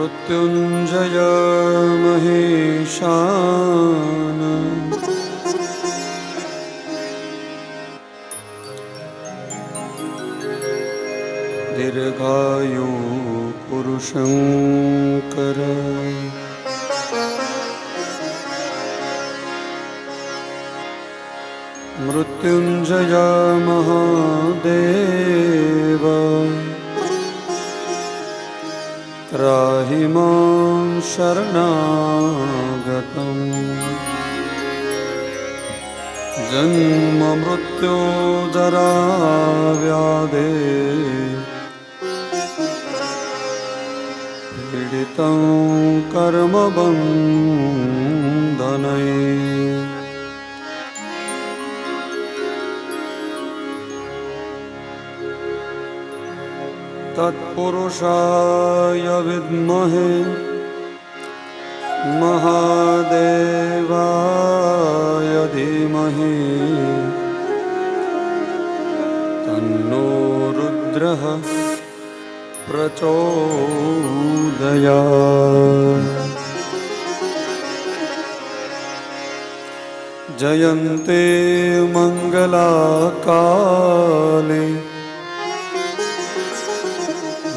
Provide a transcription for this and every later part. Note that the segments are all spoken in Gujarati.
मृत्युंजय महेशान दीर्घायु पुरुषंकर मृत्युंजय महादेव त्राहि मां शरणागतं जन्म मृत्यु जरा व्याधे पीडितं कर्मबन्धनै तत्पुरुषाय विद्महे महादेवाय धीमहि तन्नो रुद्रः प्रचोदयात्। जयन्ते मंगलाकाले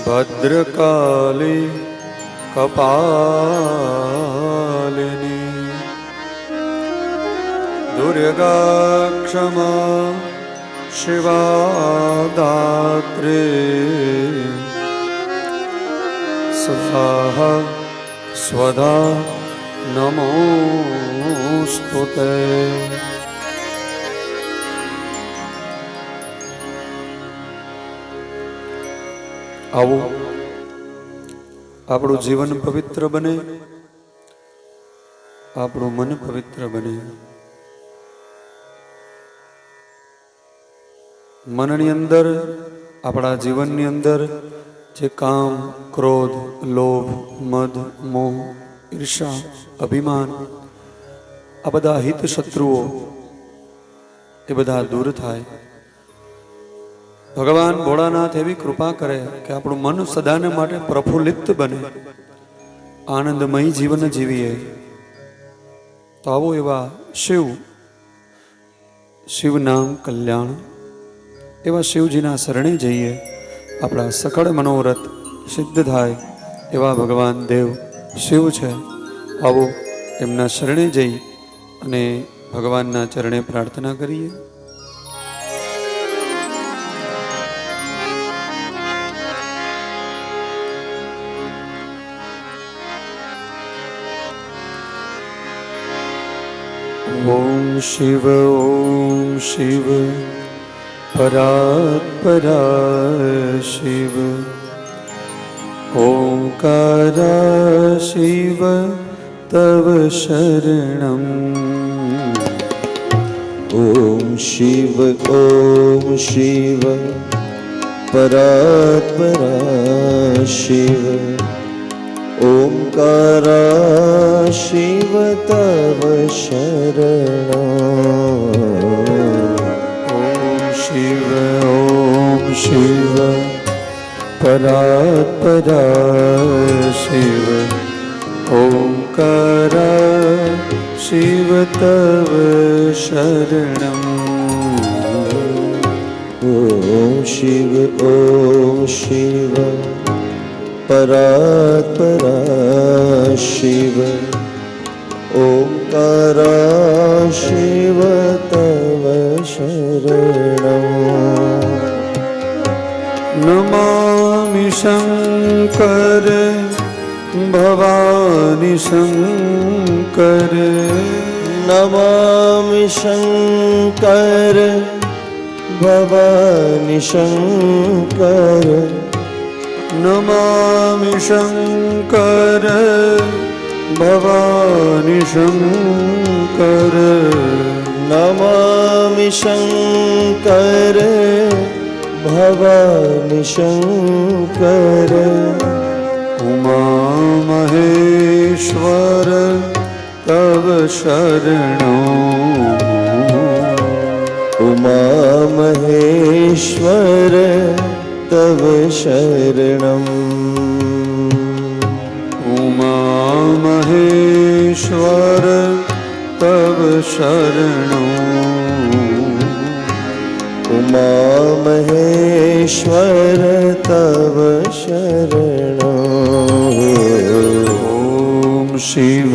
भद्रकाली कपालिनी दुर्गा क्षमा शिवा दात्री स्वाहा स्वधा नमोस्तुते। आओ આપણું જીવન પવિત્ર બને, આપણું મન પવિત્ર બને। મનની અંદર, આપણા જીવનની અંદર જે કામ, ક્રોધ, લોભ, મદ, મોહ, ઈર્ષા, અભિમાન, આ બધા હિત શત્રુઓ એ બધા દૂર થાય। ભગવાન ભોળાનાથ એવી કૃપા કરે કે આપણું મન સદાને માટે પ્રફુલ્લિત બને, આનંદમય જીવન જીવીએ। તો આવો એવા શિવ નામ કલ્યાણ, એવા શિવજીના શરણે જઈએ, આપણા સકળ મનોરથ સિદ્ધ થાય એવા ભગવાન દેવ શિવ છે। આવો એમના શરણે જઈ અને ભગવાનના ચરણે પ્રાર્થના કરીએ। ओम शिव परात्परा शिव ओंकारा शिव तव शरणम्। ओम शिव परात्परा शिव ओंकारा शिव तव शरणम्। ओम शिव परात्परा शिव ओंकारा शिव तव शरणम्। ओम शिव परात्परा शिव ओंकारा शिव तव शरणम्। नमामि शंकर भवानी शंकर। नमामि शंकर भवानी शंकर। नमामि शंकर भवानी शंकर। नमामि शंकर भवानी शंकर। उमा महेश्वर तव शरणं। उमा महेश्वर तव शरणम्। शरणो उमा महेश्वर तव शरणो ओम शिव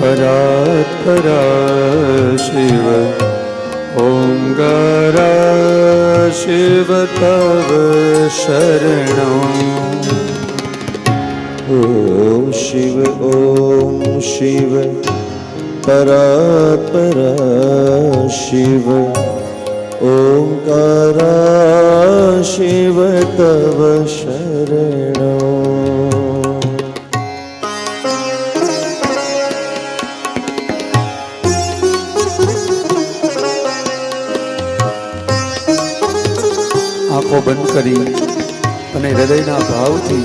परात्परा शिव ओंकारा शिव तव शरणो ओम शिव परात्परा शिव ओंकारा शिव तव शरणो આંખો બંધ કરી અને હૃદયના ભાવથી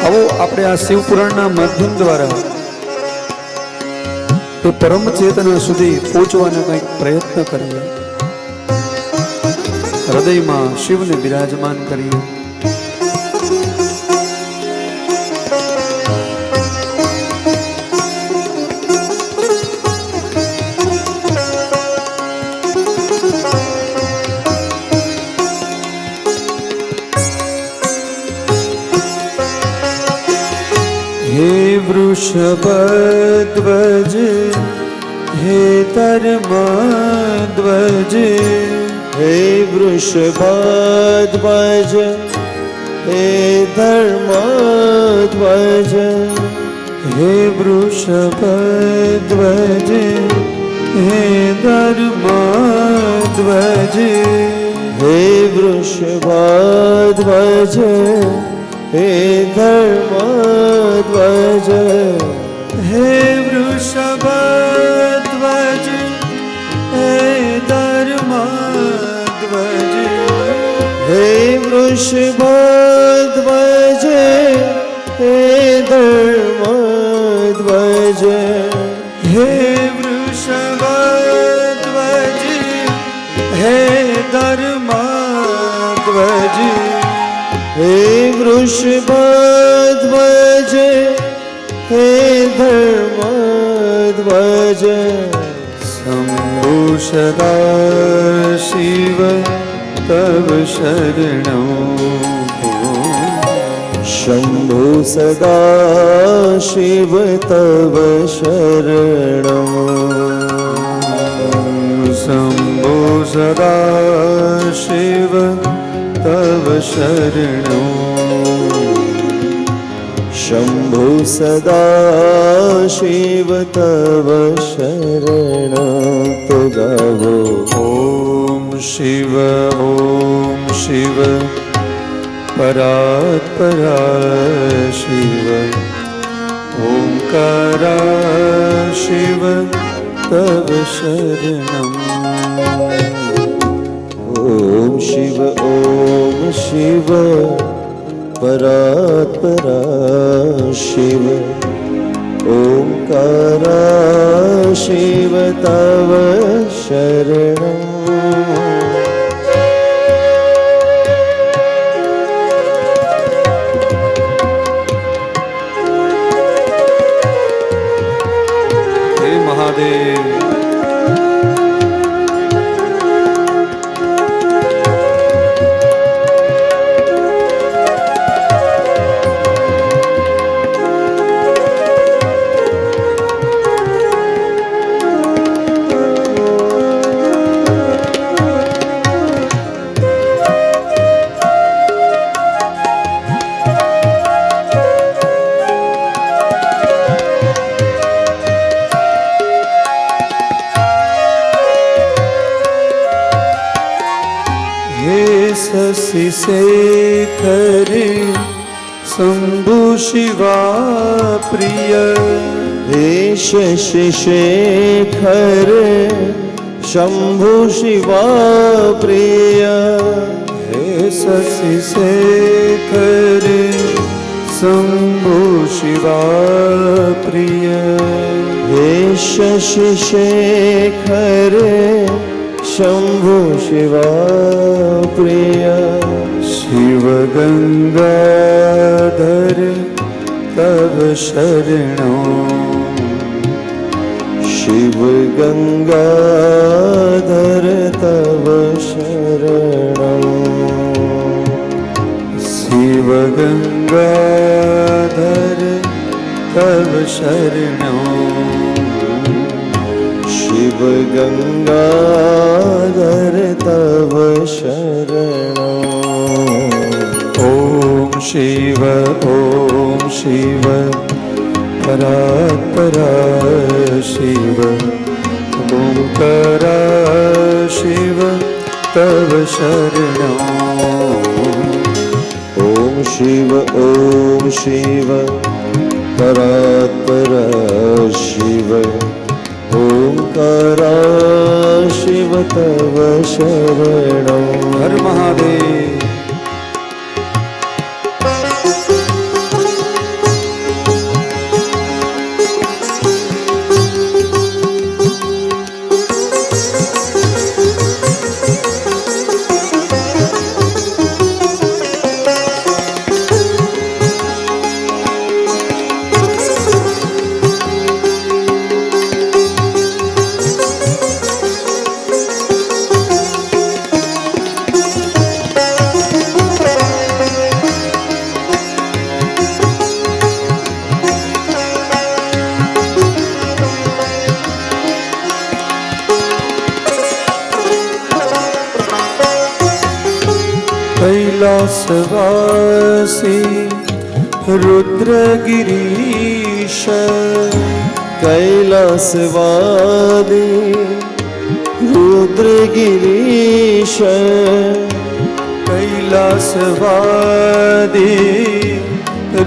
આવો આપણે આ શિવપુરાણના માધ્યમ દ્વારા તે પરમ ચેતના સુધી પહોંચવાના કંઈક પ્રયત્ન કરીએ. હૃદયમાં શિવને બિરાજમાન કરીએ. हे वृषभध्वज हे धर्मध्वज हे वृषभध्वज हे धर्मध्वज हे वृषभध्वज हे धर्मध्वज हे वृषभध्वज हे धर्मध्वज हे वृषभध्वज हे धर्मध्वज हे वृषभध्वज हे धर्मध्वज हे वृषभध्वज हे धर्मध्वज हे वृषभध्वज हे धर्मध्वज शंभु सदा शिव तव शरणो शंभु सदा शिव तव शरणो शंभु सदा शिव तव शरणो शंभु सदा शिव तव शरणो तो गावो ओम शिव परात्परा शिव ओंकारा शिव तव शरणम् ओम शिव परात्परा शिव ओंकारा शिव तव शरणम् हे महादेव शशि शेखर शंभु शिवा प्रिय हे शशि शेखर शंभु शिवा प्रिय हे शशि शेखर शंभु शिवा प्रिय हे शशि शेखर शंभु शिवा प्रिय शिव गंगाधर तव शरणं शिव गंगाधर तव शरणं शिव गंगाधर तव शरणं शिव गंगाधर तव शरणं ॐ शिव परात्परा शिव ओंकारा शिव तव शरणं ॐ शिव परात्परा शिव ओंकारा शिव तव शरणं हर महादेव। कैलासवासी रुद्रगिरीश कैलासवादी रुद्रगिरीश कैलासवादी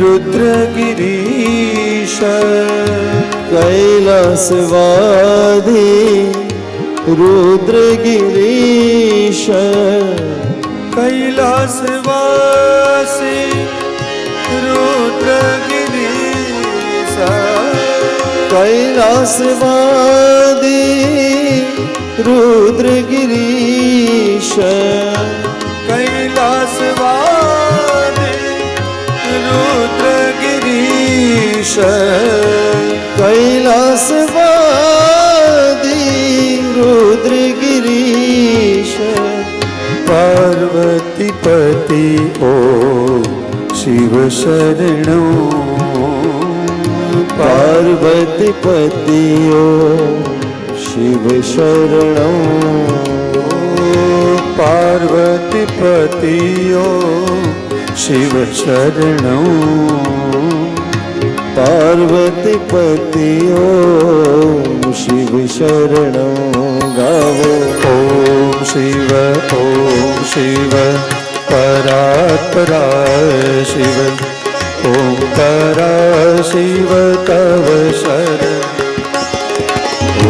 रुद्रगिरीश कैलासवादी रुद्रगिरीश कैलासवासी रुद्रगिरीश कैलासवादी रुद्रगिरीश कैलासवादी रुद्रगिरीश कैलासवादी रुद्रगिरीश पार्वती पति ओ शिव शरणं पार्वती पति ओ शिव शरणं पार्वती पति ओ शिव शरणं पार्वती पति ओ शिव शरणं गावो ॐ शिव परात्परा शिव ओंकारा शिव तव शरणं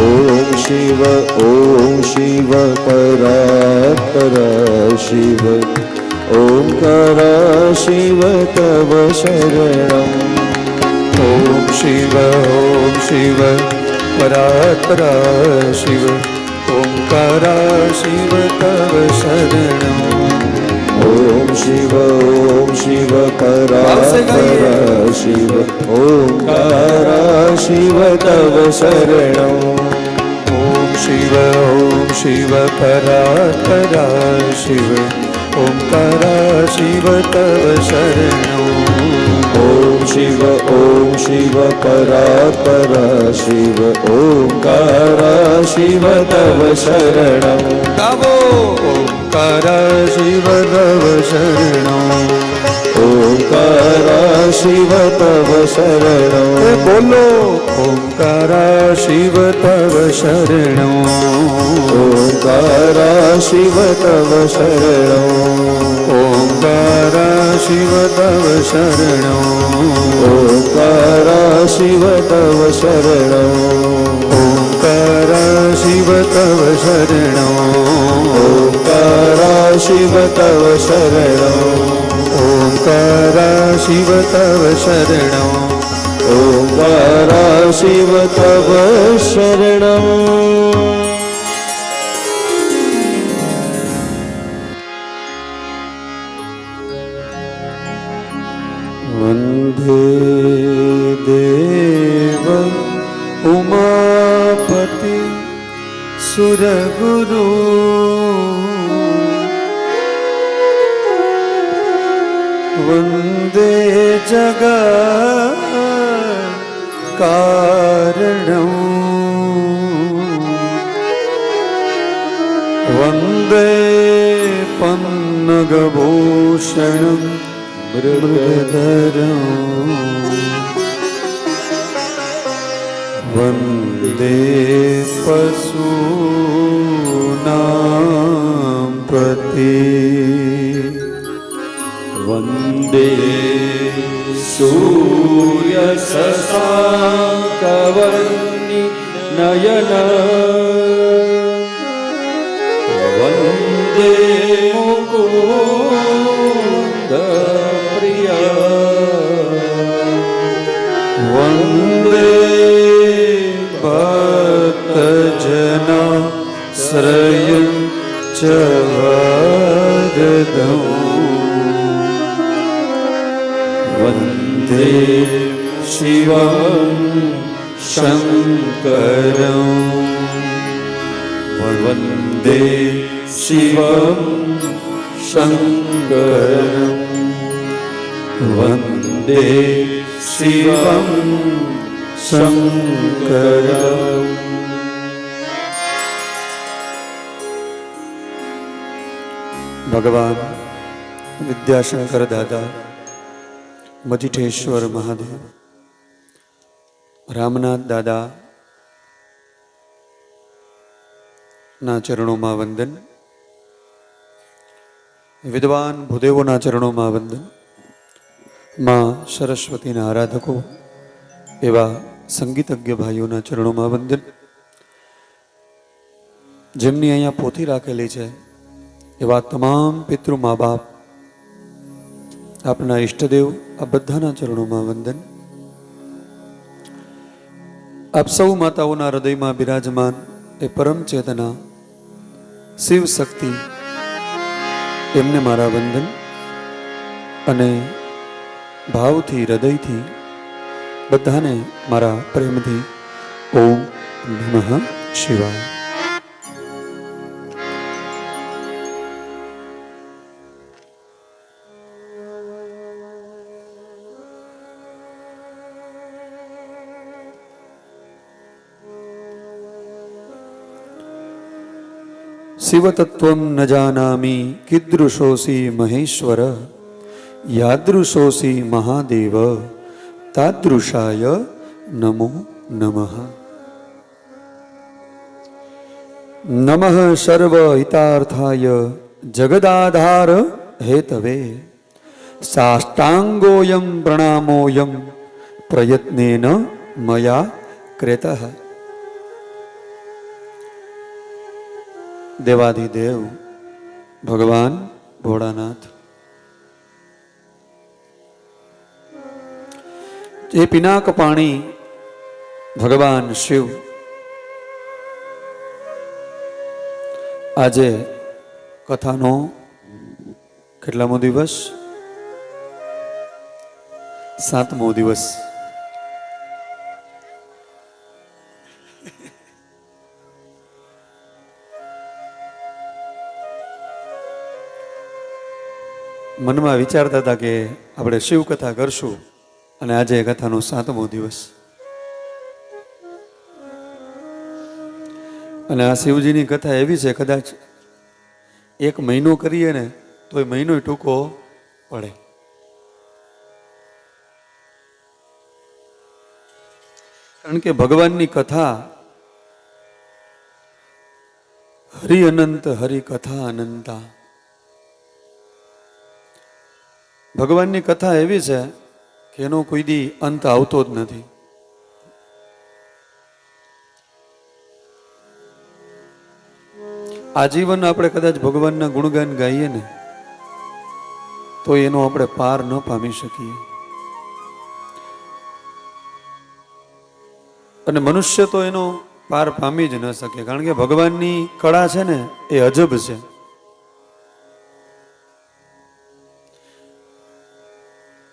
ॐ शिव परात्परा शिव ओंकारा शिव तव शरणं ॐ शिव परात्परा शिव ओंकारा शिव तव शरणं ॐ शिव परात्परा शिव ओंकारा शिव तव शरणं ॐ शिव परात्परा शिव ओंकारा शिव तव शरणं ॐ शिव परात्परा शिव ओंकारा शिव तव शरणं गावो ओंकारा शिव तव शरणं ओंकारा शिव तव शरणं बोलो ओंकारा शिव तव शरणं ओंकारा शिव तव शरणं ओंकारा शिव तव शरणं ओंकारा शिव तव शरणं ओंकारा शिव तव शरणं ओंकारा शिव तव शरणं ओंकारा शिव तव शरणं ओंकारा शिव तव शरणं વંદે દેવ ઉમાપતિ સુરગુરુ વંદે જગત કારણં વંદે પન્નગભૂષણં મૃગધરં વંદે પશૂનાં પતિ વંદે સૂર્ય શશાંકવર્ણિ નયન વંદે મુકુંદ પ્રિય વંદે ભક્તજના શ્રયં ચ વરદં વંદે શિવં શંકરં વંદે શિવં શંકરં વંદે શિવં શંકરં. ભગવાન વિદ્યાશંકર દાદા, મજીઠેશ્વર મહાદેવ, રામનાથ દાદા ના ચરણોમાં વંદન, વિદ્વાન ભૂદેવોના ચરણોમાં વંદન, માં સરસ્વતીના આરાધકો એવા સંગીતજ્ઞ ભાઈઓના ચરણોમાં વંદન, જેમની અહીંયા પોથી રાખેલી છે એવા તમામ પિતૃ મા બાપ, આપના ઈષ્ટદેવ, આ બધાના ચરણોમાં વંદન. આપ સૌ માતાઓના હૃદયમાં બિરાજમાન એ પરમ ચેતના શિવ શક્તિ, એમને મારા વંદન અને ભાવથી હૃદયથી બધાને મારા પ્રેમથી ઓમ નમઃ શિવાય. શિવતત્વં ન જાનામિ કીદૃશોસી મહેશ્વર યાદૃશોસી મહાદેવ તાદૃશાય નમો નમઃ. નમઃ સર્વ હિતાર્થાય જગદાધાર હેતવે સાષ્ટાંગોયમ પ્રણામોયમ પ્રયત્નેન મયા કૃતઃ. દેવાધિદેવ ભગવાન ભોળાનાથ, એ પિનાક પાણી ભગવાન શિવ આજે કથાનો કેટલામો દિવસ? 7મો દિવસ. મનમાં વિચારતા હતા કે આપણે શિવ કથા કરશું અને આજે કથાનો 7મો દિવસ. અને આ શિવજીની કથા એવી છે, કદાચ 1 મહિનો કરીએ ને તો એ મહિનો ટૂંકો પડે. કારણ કે ભગવાનની કથા હરિ અનંત, હરિ કથા અનંતા. ભગવાનની કથા એવી છે કે એનો કોઈ દી અંત આવતો જ નથી. આજીવન આપણે કદાચ ભગવાનના ગુણગાન ગાઈએ ને તો એનો આપણે પાર ન પામી શકીએ. અને મનુષ્ય તો એનો પાર પામી જ ન શકે, કારણ કે ભગવાનની કળા છે ને એ અજબ છે.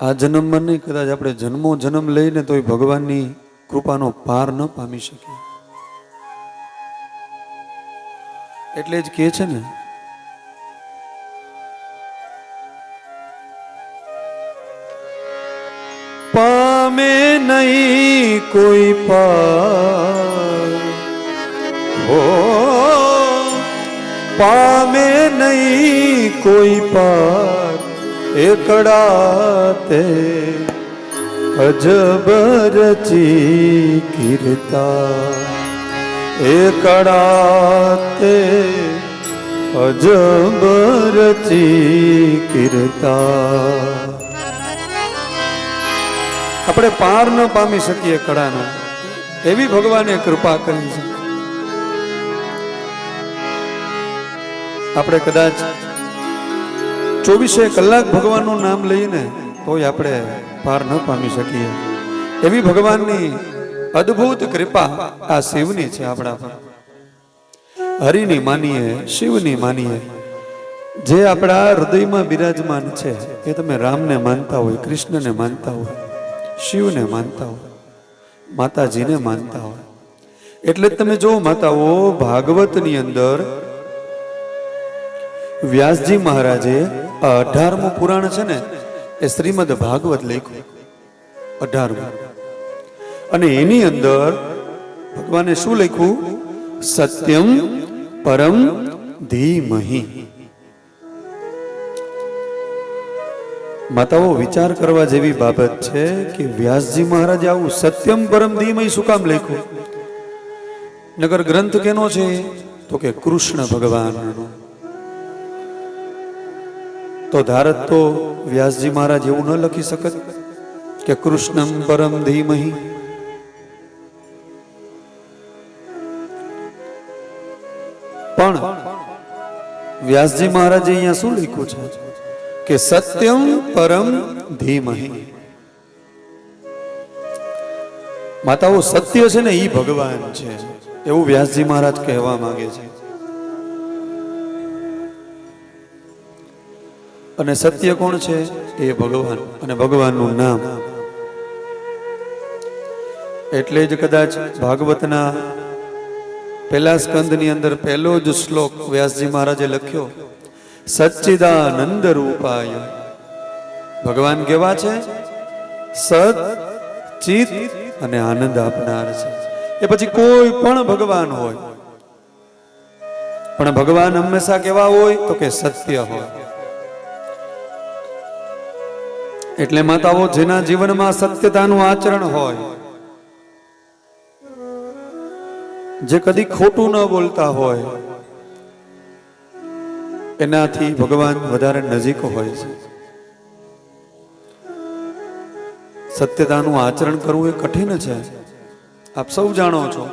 આ જન્મમાં નહીં, કદાચ આપણે જન્મો જન્મ લઈને તોય ભગવાનની કૃપાનો પાર ન પામી શકીએ. એટલે જ કહે છે ને, પામે નહીં કોઈ પાર, હો પામે નહીં કોઈ પાર, એકડા તે અજબ રચી કીર્તા, એકડા તે અજબ રચી કીર્તા. આપણે પાર ન પામી શકીએ કળાનો, એવી ભગવાને કૃપા કરી છે. આપણે કદાચ 24 કલાક ભગવાનનું નામ લઈને તોય આપણે પાર ન પામી શકીએ. એવી ભગવાનની અદ્ભુત કૃપા આ શિવની છે આપણા પર. હરિની માનીએ, શિવની માનીએ, જે આપણા હૃદયમાં બિરાજમાન છે, એ તમે રામને માનતા હોય, કૃષ્ણને માનતા હોય, શિવને માનતા હોય, માતાજીને માનતા હોય. એટલે જ તમે જો માતાઓ, ભાગવતની અંદર વ્યાસજી મહારાજે 18મું પુરાણ છે ને, એ શ્રીમદ ભાગવત લખ્યું, 18મું. અને એની અંદર ભગવાને શું લખ્યું? સત્યમ પરમ ધીમહિ. માતાઓ, વિચાર કરવા જેવી બાબત છે કે વ્યાસજી મહારાજે આવું સત્યમ પરમ ધીમહિ શું કામ લખ્યું? નગર ગ્રંથ કેનો છે? તો કે કૃષ્ણ ભગવાનનો. તો ધારત તો વ્યાસજી મહારાજ એવું ન લખી શકત કે કૃષ્ણમ પરમ ધીમહિ? પણ વ્યાસજી મહારાજે અહીંયા શું લખ્યું છે કે સત્યમ પરમ ધીમહિ. માતાઓ, સત્ય છે ને, ઈ ભગવાન છે, એવું વ્યાસજી મહારાજ કહેવા માંગે છે. અને સત્ય કોણ છે? એ ભગવાન, અને ભગવાનનું નામ. એટલે જ કદાચ ભાગવતના પહેલા સ્કંદની અંદર પહેલો જ શ્લોક વ્યાસજી મહારાજે લખ્યો, સચ્ચિદાનંદ રૂપાય. ભગવાન કેવા છે? સત, ચિત અને આનંદ આપનાર છે. એ પછી કોઈ પણ ભગવાન હોય, પણ ભગવાન હંમેશા કેવા હોય? તો કે સત્ય હોય. એટલે માતાઓ, જેના જીવનમાં સત્યતાનું આચરણ હોય, જે કદી ખોટું ન બોલતા હોય, એનાથી ભગવાન વધારે નજીક હોય છે. સત્યતાનું આચરણ કરવું એ કઠિન છે, આપ સૌ જાણો છો.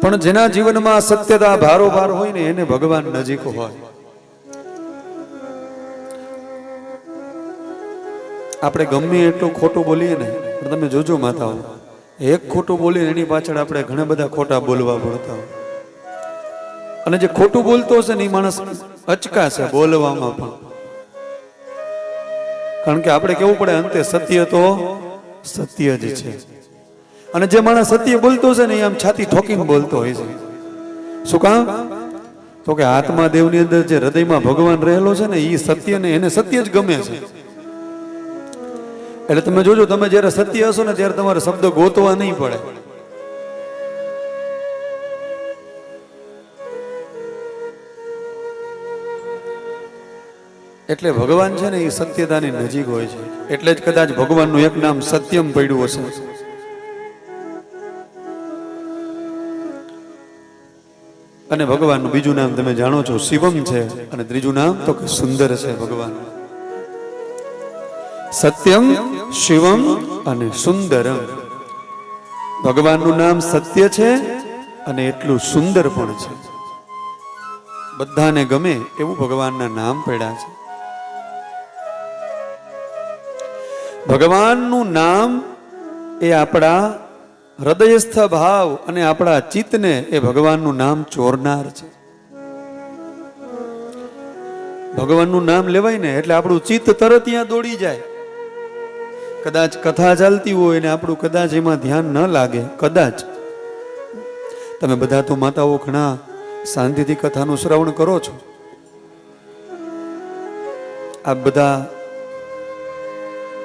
પણ જેના જીવનમાં સત્યતા ભારોભાર હોય ને, એને ભગવાન નજીક હોય. આપણે ગમે એટલું ખોટું બોલીએ ને, પણ તમે જોજો માતાઓ, એક ખોટું બોલીને એની પાછળ આપણે ઘણા બધા ખોટા બોલવા પડતા હોય. અને જે ખોટું બોલતો હશે ને, એ માણસ અચકાશે બોલવામાં પણ. કારણ કે આપણે કેવું પડે, અંતે સત્ય તો સત્ય જ છે. અને જે માણસ સત્ય બોલતો હશે ને, એ આમ છાતી ઠોકીને બોલતો હોય છે. શું કામ? તો કે આત્માદેવની અંદર જે હૃદયમાં ભગવાન રહેલો છે ને, એ સત્ય ને, એને સત્ય જ ગમે છે. એટલે તમે જોજો, તમે જયારે સત્ય હશો ને, ત્યારે તમારે શબ્દો ગોતવા નહીં પડે. એટલે ભગવાન છે ને, એ સત્યતાની નજીક હોય છે. એટલે જ કદાચ ભગવાનનું એક નામ સત્યમ પડ્યું હશે. અને ભગવાનનું બીજું નામ તમે જાણો છો, શિવમ છે. અને ત્રીજું નામ તો કે સુંદર છે ભગવાન. સત્યમ, શિવમ અને સુંદરમ. ભગવાનનું નામ સત્ય છે અને એટલું સુંદર પણ છે. બધાને ગમે એવું ભગવાનના નામ પડ્યા છે. ભગવાનનું નામ એ આપણા હૃદયસ્થ ભાવ અને આપણા ચિત્તને એ ભગવાનનું નામ ચોરનાર છે. ભગવાનનું નામ લેવાય ને એટલે આપણું ચિત્ત તરત ત્યાં દોડી જાય. કદાચ કથા ચાલતી હોય ને આપણું કદાચ એમાં ધ્યાન ન લાગે, કદાચ તમે બધા તો માતાઓ ઘણા શાંતિથી કથાનું શ્રવણ કરો છો, આપ બધા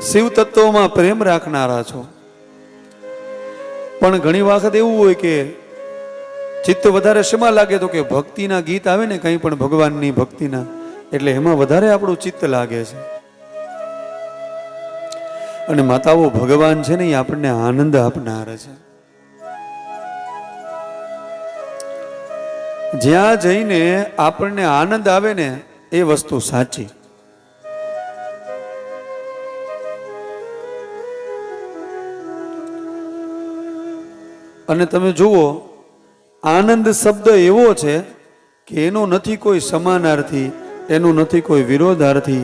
શિવ તત્વમાં પ્રેમ રાખનારા છો, પણ ઘણી વખત એવું હોય કે ચિત્ત વધારે શેમાં લાગે તો કે ભક્તિના ગીત આવે ને કંઈ પણ ભગવાનની ભક્તિના, એટલે એમાં વધારે આપણું ચિત્ત લાગે છે. અને માતાઓ ભગવાન છે ને એ આપણને આનંદ આપનાર છે. જ્યાં જઈને આપણને આનંદ આવે ને એ વસ્તુ સાચી. અને તમે જુઓ, આનંદ શબ્દ એવો છે કે એનો નથી કોઈ સમાનાર્થી, એનું નથી કોઈ વિરોધાર્થી,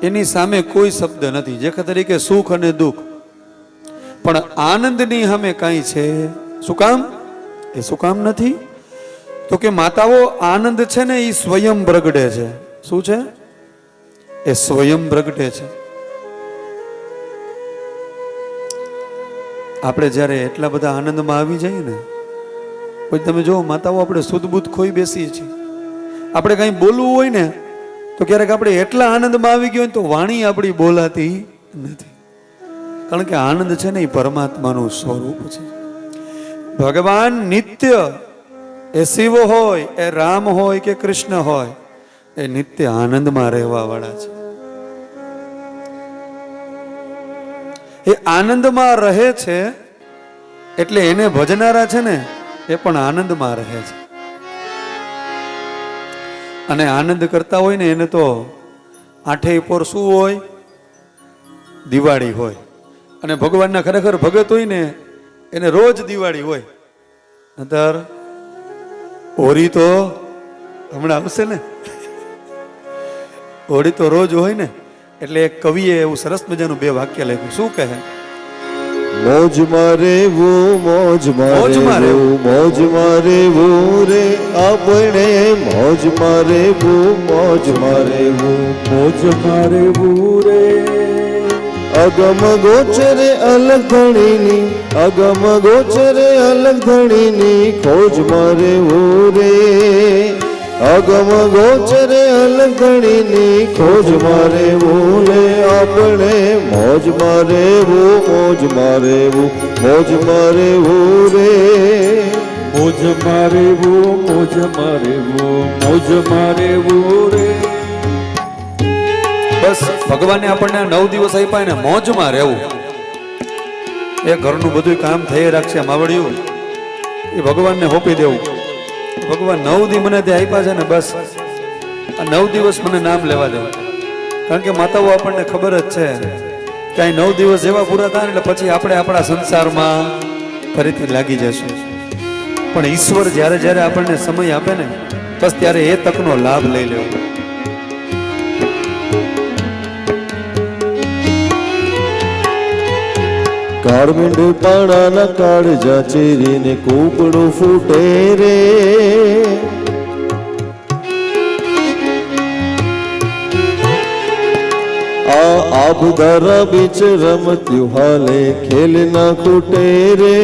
એની સામે કોઈ શબ્દ નથી. જે તરીકે સુખ અને દુઃખ, પણ આનંદની સામે કાંઈ છે? શું કામ? એ શું કામ નથી? તો કે માતાઓ આનંદ છે ને એ સ્વયં પ્રગટે છે. શું છે? એ સ્વયં પ્રગટે છે. આપણે જ્યારે એટલા બધા આનંદમાં આવી જઈએ ને, પછી તમે જો માતાઓ આપણે શુદ્ધ બુદ્ધ ખોઈ બેસીએ છીએ. આપણે કંઈ બોલવું હોય ને તો ક્યારેક આપણે એટલા આનંદમાં આવી ગયો તો વાણી આપણી બોલાતી નથી. કારણ કે આનંદ છે ને એ પરમાત્માનું સ્વરૂપ છે. ભગવાન નિત્ય, એ શિવ હોય, એ રામ હોય કે કૃષ્ણ હોય, એ નિત્ય આનંદમાં રહેવા વાળા છે. એ આનંદમાં રહે છે એટલે એને ભજનારા છે ને એ પણ આનંદમાં રહે છે. અને આનંદ કરતા હોય ને એને તો આઠેય પોર શું હોય? દિવાળી હોય. અને ભગવાનના ખરેખર ભગત હોય ને એને રોજ દિવાળી હોય. નતર હોળી તો હમણાં આવશે ને, હોળી તો રોજ હોય ને. એટલે એક કવિએ એવું સરસ મજાનું બે વાક્ય લખ્યું. શું કહે? મોજમાં રેવું, મોજમાં રેવું, મોજમાં રેવું રે આપણે, મોજમાં રેવું, મોજમાં રેવું, મોજમાં રેવું રે. અગમ ગોચરે અલગ ધણીની, અગમ ગોચરે અલગ ધણીની ખોજમાં રેવું રે. અગમ ગોચરે અલગ ધણીની ખોજમાં રેવું રે આપણે, મોજમાં રેવું, મોજમાં રેવું, મોજમાં રેવું રે. મોજમાં રેવું, મોજમાં રેવું, મોજમાં રેવું રે. બસ ભગવાને આપણને 9 દિવસ આપ્યા ને મોજમાં રહેવું. એ ઘરનું બધું કામ થઈ રાખશે, માવડિયું એ ભગવાનને હોપી દેવું. ભગવાન 9 દી મને તે આપ્યા છે ને, બસ આ 9 દિવસ મને નામ લેવા દેવું. કારણ કે માતાઓ આપણને ખબર જ છે કે આ 9 દિવસ જેવા પૂરા થાય એટલે પછી આપણે આપણા સંસારમાં ફરીથી લાગી જશું. પણ ઈશ્વર જ્યારે જ્યારે આપણને સમય આપે ને બસ ત્યારે એ તકનો લાભ લઈ લેવો. કાળમીંડ પાણાના કાળજા ચીરીને કૂકડું ફૂટે રે. આ આબધારા બીચ રમત્યું હાલે ખેલ ના ખૂટે રે.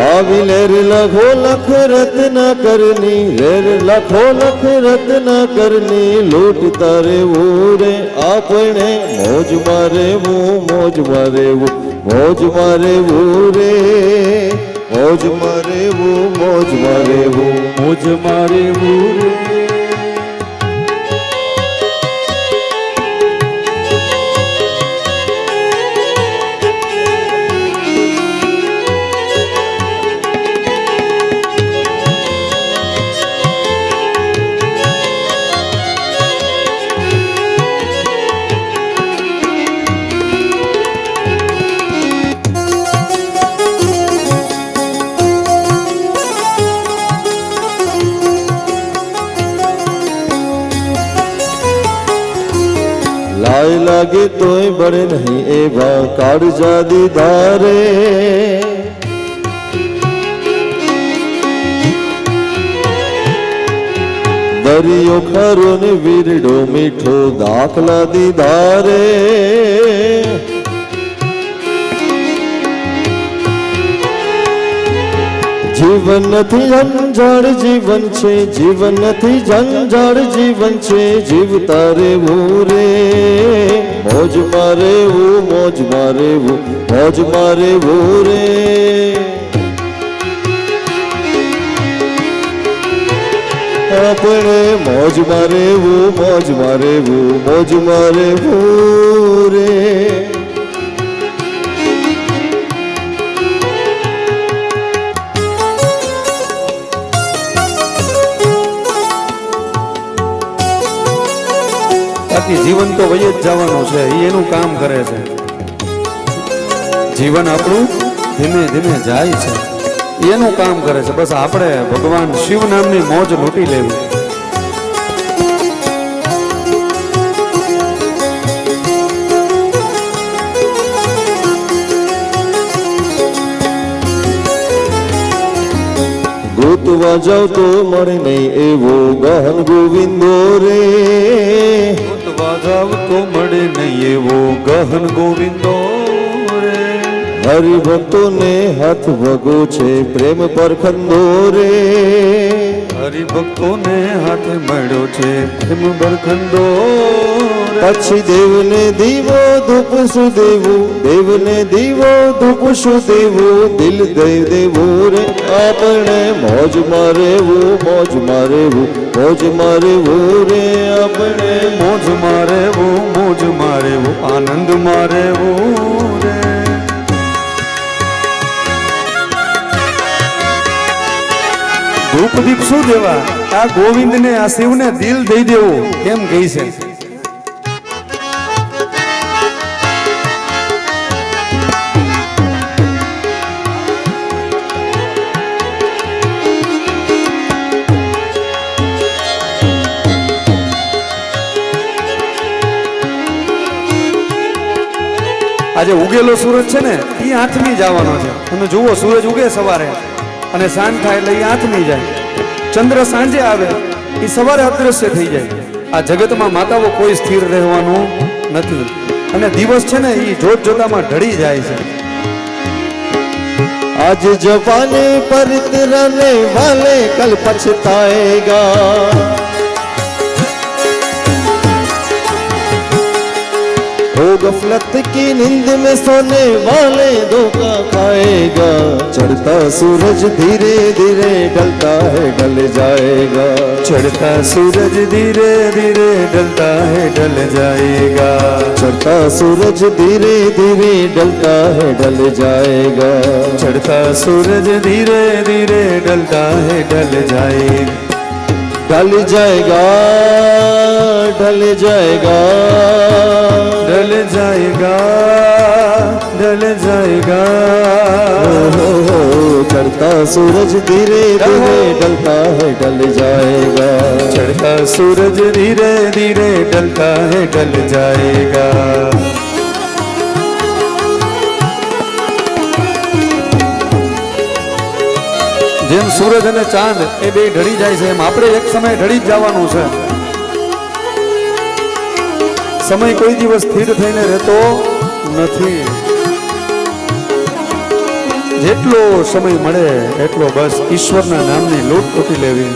આવી લેર લખો લખ રત્ના કરની, લેર લખો લખ રત્ના કરની લૂંટતા રેવું રે આપણે, મોજમાં રેવું, મોજમાં રેવું, મોજમાં રેવું રે. મોજમાં રેવું, મોજમાં રેવું, મોજમાં રેવું રે. લાય લાગે તોય બળે નહીં એવા કાળજા દીધા રે. દરિયો ખરો ને વીરડો મીઠો દાખલા દીધા રે જીવન નથી જંજાળ જીવન છે જીવન નથી જંજાળ જીવન છે જીવતા રહેવું રે મોજ મારેવું મોજ મારેવું મોજ મારેવું રે આપણે મોજ મારેવું મોજ મારેવું મોજ મારેવું રે બાકી જીવન તો વહી જ જવાનું છે, એનું કામ કરે છે. જીવન આપણું ધીમે ધીમે જાય છે, એનું કામ કરે છે. બસ આપણે ભગવાન શિવ નામની મોજ લૂંટી લેવી. ગોતવા જાવ તો મળે નહીં એવો ગહન ગોવિંદો રે ગોતવા જાવ તો મળે નહીં એવો ગહન ગોવિંદો રે હરિભક્તોને હાથ ભગો છે પ્રેમ પર ખંદો રે હરિભક્તોને હાથ મળ્યો છે પ્રેમ બરખંડો પછી દેવને દીવો ધૂપ સુદેવું દેવને દીવો ધૂપ સુદેવું દિલ દઈ દેવું રે આપણે મોજ મારેવું મોજ મારેવું મોજ મારેવું રે આપણે મોજ મારેવું મોજ મારેવું આનંદ મારેવું રે. ધૂપ દીપ શું દેવા, આ ગોવિંદને આ શિવને દિલ દઈ દેવું કેમ કહી છે. આજે ઉગેલો સૂરજ છે ને એ આથમી જવાનો છે. તમે જુઓ સૂરજ ઉગે સવારે અને સાંજ થાય એટલે એ આથમી જાય. ચંદ્ર સાંજે આવે એ સવારે અદૃશ્ય થઈ જાય. આ જગતમાં માતાઓ કોઈ સ્થિર રહેવાનું નથી અને દિવસ છે ને એ જોત જોતામાં ઢળી જાય છે. आज जवानी पर तिरने वाले कल पछताएगा हो गफलत की नींद में सोने वाले धोखा खाएगा चढ़ता सूरज धीरे धीरे ढलता है ढल जाएगा चढ़ता सूरज धीरे धीरे ढलता है ढल जाएगा चढ़ता सूरज धीरे धीरे ढलता है ढल जाएगा चढ़ता सूरज धीरे धीरे ढलता है ढल जाएगा ढल जाएगा ढल जाएगा ढल जाएगा ढल जाएगा चढ़ता सूरज धीरे धीरे ढलता है ढल जाएगा चढ़ता सूरज धीरे धीरे ढलता है ढल जाएगा જેમ સૂરજ અને ચાંદ એ બે ઢળી જાય છે એમ આપણે એક સમય ઢળી જ જવાનું છે. સમય કોઈ દિવસ સ્થિર થઈને રહેતો નથી. જેટલો સમય મળે એટલો બસ ઈશ્વરના નામની લૂંટ લૂંટી લેવી.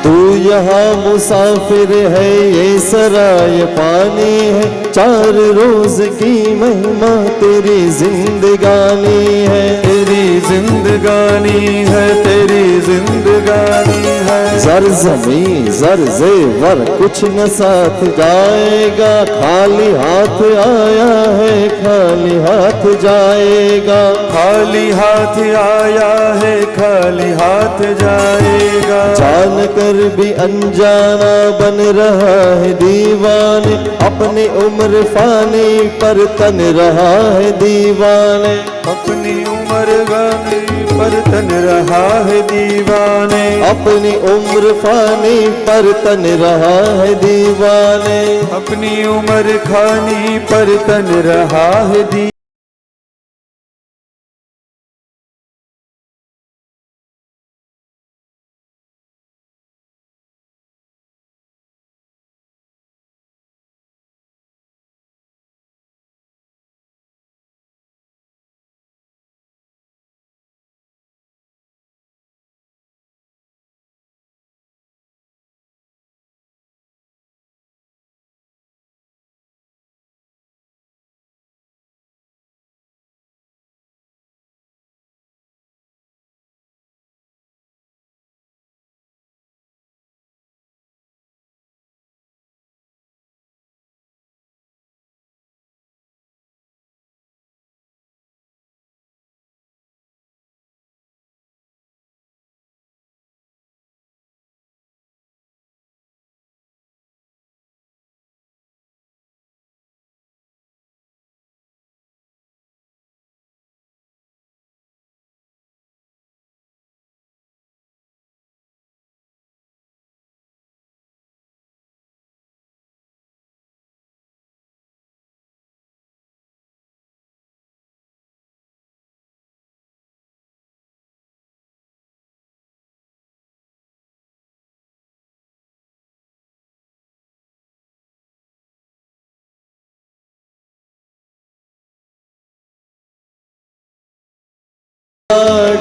तू यहाँ मुसाफिर है ये सराय पानी है चार रोज की महिमा तेरी जिंदगानी है तेरी जिंदगानी है तेरी जिंदगानी है जर जमी जर जेवर कुछ न साथ जाएगा खाली हाथ आया है खाली हाथ जाएगा खाली हाथ आया है खाली हाथ जाएगा जान कर भी अनजाना बन रहा है दीवाने अपनी उम्र फानी पर तन रहा है दीवाने अपनी उम्र गानी पर तन रहा है दीवाने अपनी उम्र फानी पर तन रहा है दीवाने अपनी उम्र खानी पर तन रहा है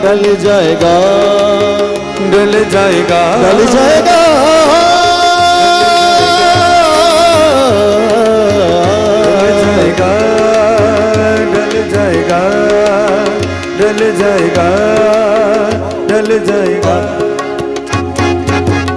ढल जाएगा, ढल जाएगा, ढल जाएगा, ढल जाएगा, ढल जाएगा, ढल जाएगा।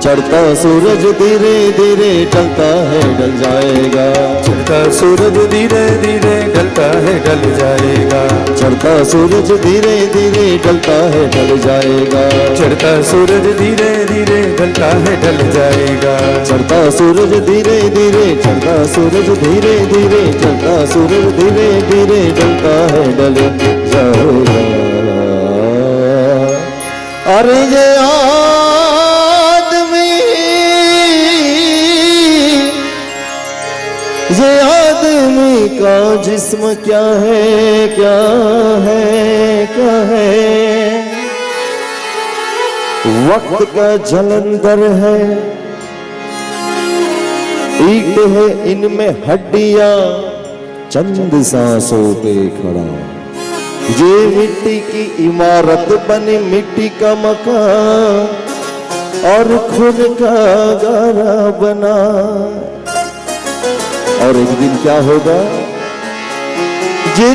चढ़ता सूरज धीरे धीरे ढलता है, ढल जाएगा, चढ़ता सूरज धीरे धीरे ढलता है, ढल जाएगा, चढ़ता सूरज धीरे धीरे ढलता है, ढल जाएगा, चढ़ता सूरज धीरे धीरे ढलता है, ढल जाएगा, चढ़ता सूरज धीरे धीरे, चढ़ता सूरज धीरे धीरे, चढ़ता सूरज धीरे धीरे ढलता है, ढल जाएगा। अरे ये आदमी का जिस्म क्या है, क्या है, क्या है, वक्त का जलंधर है, ईंट है इनमें हड्डियां, चंद सांसों पे खड़ा, ये मिट्टी की इमारत बनी, मिट्टी का मकान और खून का गारा बना। और एक दिन क्या होगा, ये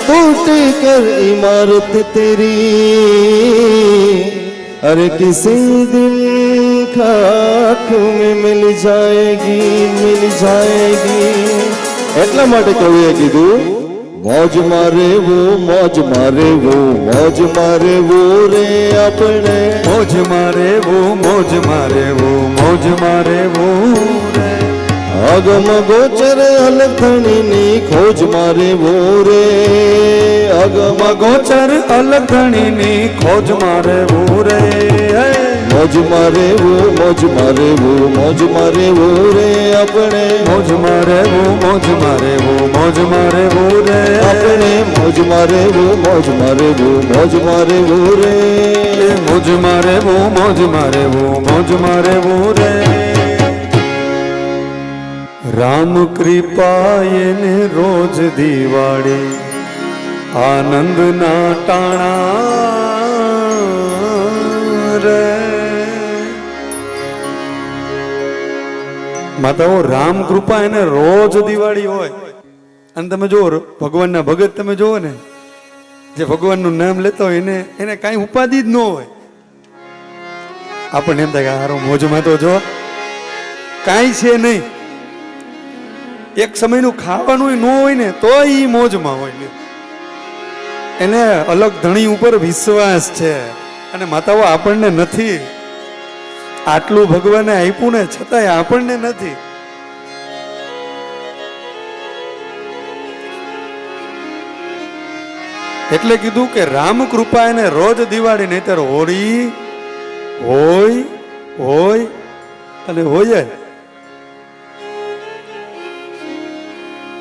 टूट कर इमारत तेरी, अरे किसी दिन खाक में मिल जाएगी, मिल जाएगी। એટલા માટે કવિએ કીધું, मौज मारे वो, मौज मारे वो, मौज मारे वो रे अपने, मौज मारे वो, मौज मारे वो, मौज मारे वो रे, अगम गोचर अलखनी नी खोज मारे वो रे, अगम गोचर अलखनी नी खोज मारे वो रे, मौज मारे वो, मौज मारे वो, मौज मारे वो रे अपने, मौज मारे वो, मौज मारे वो, मौज मारे वो रे अपने, मौज मारे वो, मौज मारे वो, मौज मारे वो रे, मौज मारे वो, मौज मारे वो, मौज मारे वो रे। राम कृपाए ने रोज दिवाड़ी, आनंद ना टाणा रे। માતાઓ રામ કૃપા એને રોજ દિવાળી હોય. અને તમે જુઓ ભગવાનના ભગત તમે જુઓ ને, જે ભગવાનનું નામ લેતા હોય એને કાંઈ ઉપાધિ જ ન હોય. આપણને એમ થાય કે હારો મોજમાં તો જો કાંઈ છે નહીં, એક સમયનું ખાવાનું ન હોય ને તો એ મોજમાં હોય ને, એને અલગ ધણી ઉપર વિશ્વાસ છે. અને માતાઓ આપણને નથી, આટલું ભગવાને આપ્યું ને છતાંય આપણને નથી. એટલે કીધું કે રામ કૃપા એને રોજ દિવાળી, નહીતર હોળી હોય હોય અને હોય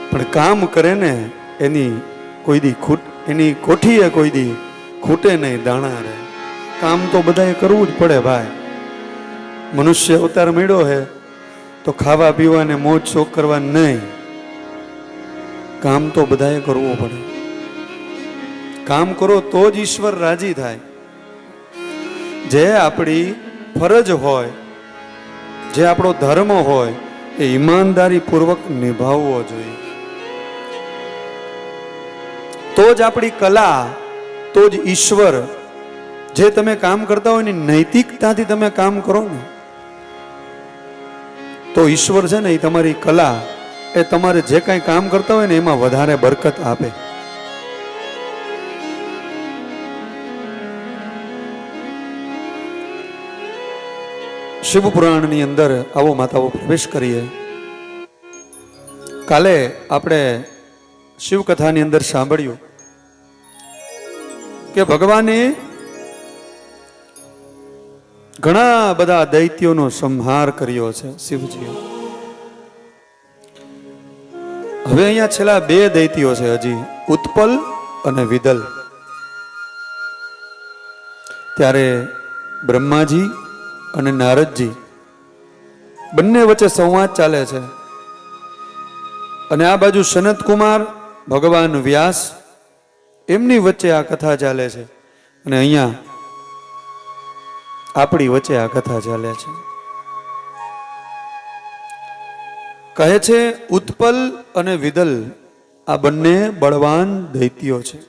પણ કામ કરે ને એની કોઈ દી એની કોઠીએ કોઈ દી ખૂટે નહીં દાણા રે. કામ તો બધાએ કરવું જ પડે ભાઈ. મનુષ્ય અવતાર મળ્યો હે તો ખાવા પીવા ને મોજ શોખ કરવા નહીં, કામ તો બધાએ કરવું પડે. કામ કરો તો જ ઈશ્વર રાજી થાય. જે આપણી ફરજ હોય, જે આપણો ધર્મ હોય એ ઈમાનદારી પૂર્વક નિભાવવો જોઈએ. તો જ આપણી કલા, તો જ ઈશ્વર. જે તમે કામ કરતા હોય ને નૈતિકતાથી તમે કામ કરો ને તો ઈશ્વર છે ને એ તમારી કલા, એ તમારે જે કાંઈ કામ કરતા હોય ને એમાં વધારે બરકત આપે. શિવ પુરાણની અંદર આવો માતાઓ પ્રવેશ કરીએ. કાલે આપણે શિવ કથાની અંદર સાંભળ્યું કે ભગવાને ઘણા બધા દૈત્યોનો સંહાર કર્યો છે શિવજીએ. હવે અહીંયા છેલ્લા બે દૈત્યો છે હજી, ઉત્પલ અને વિદલ. ત્યારે બ્રહ્માજી અને નારદજી બંને વચ્ચે સંવાદ ચાલે છે અને આ બાજુ સનત કુમાર, ભગવાન વ્યાસ, એમની વચ્ચે આ કથા ચાલે છે. અને અહીંયા આપણી વચ્ચે આ કથા ચાલે છે. કહે છે ઉત્પલ અને વિદલ આ બંને બળવાન દૈત્યો છે.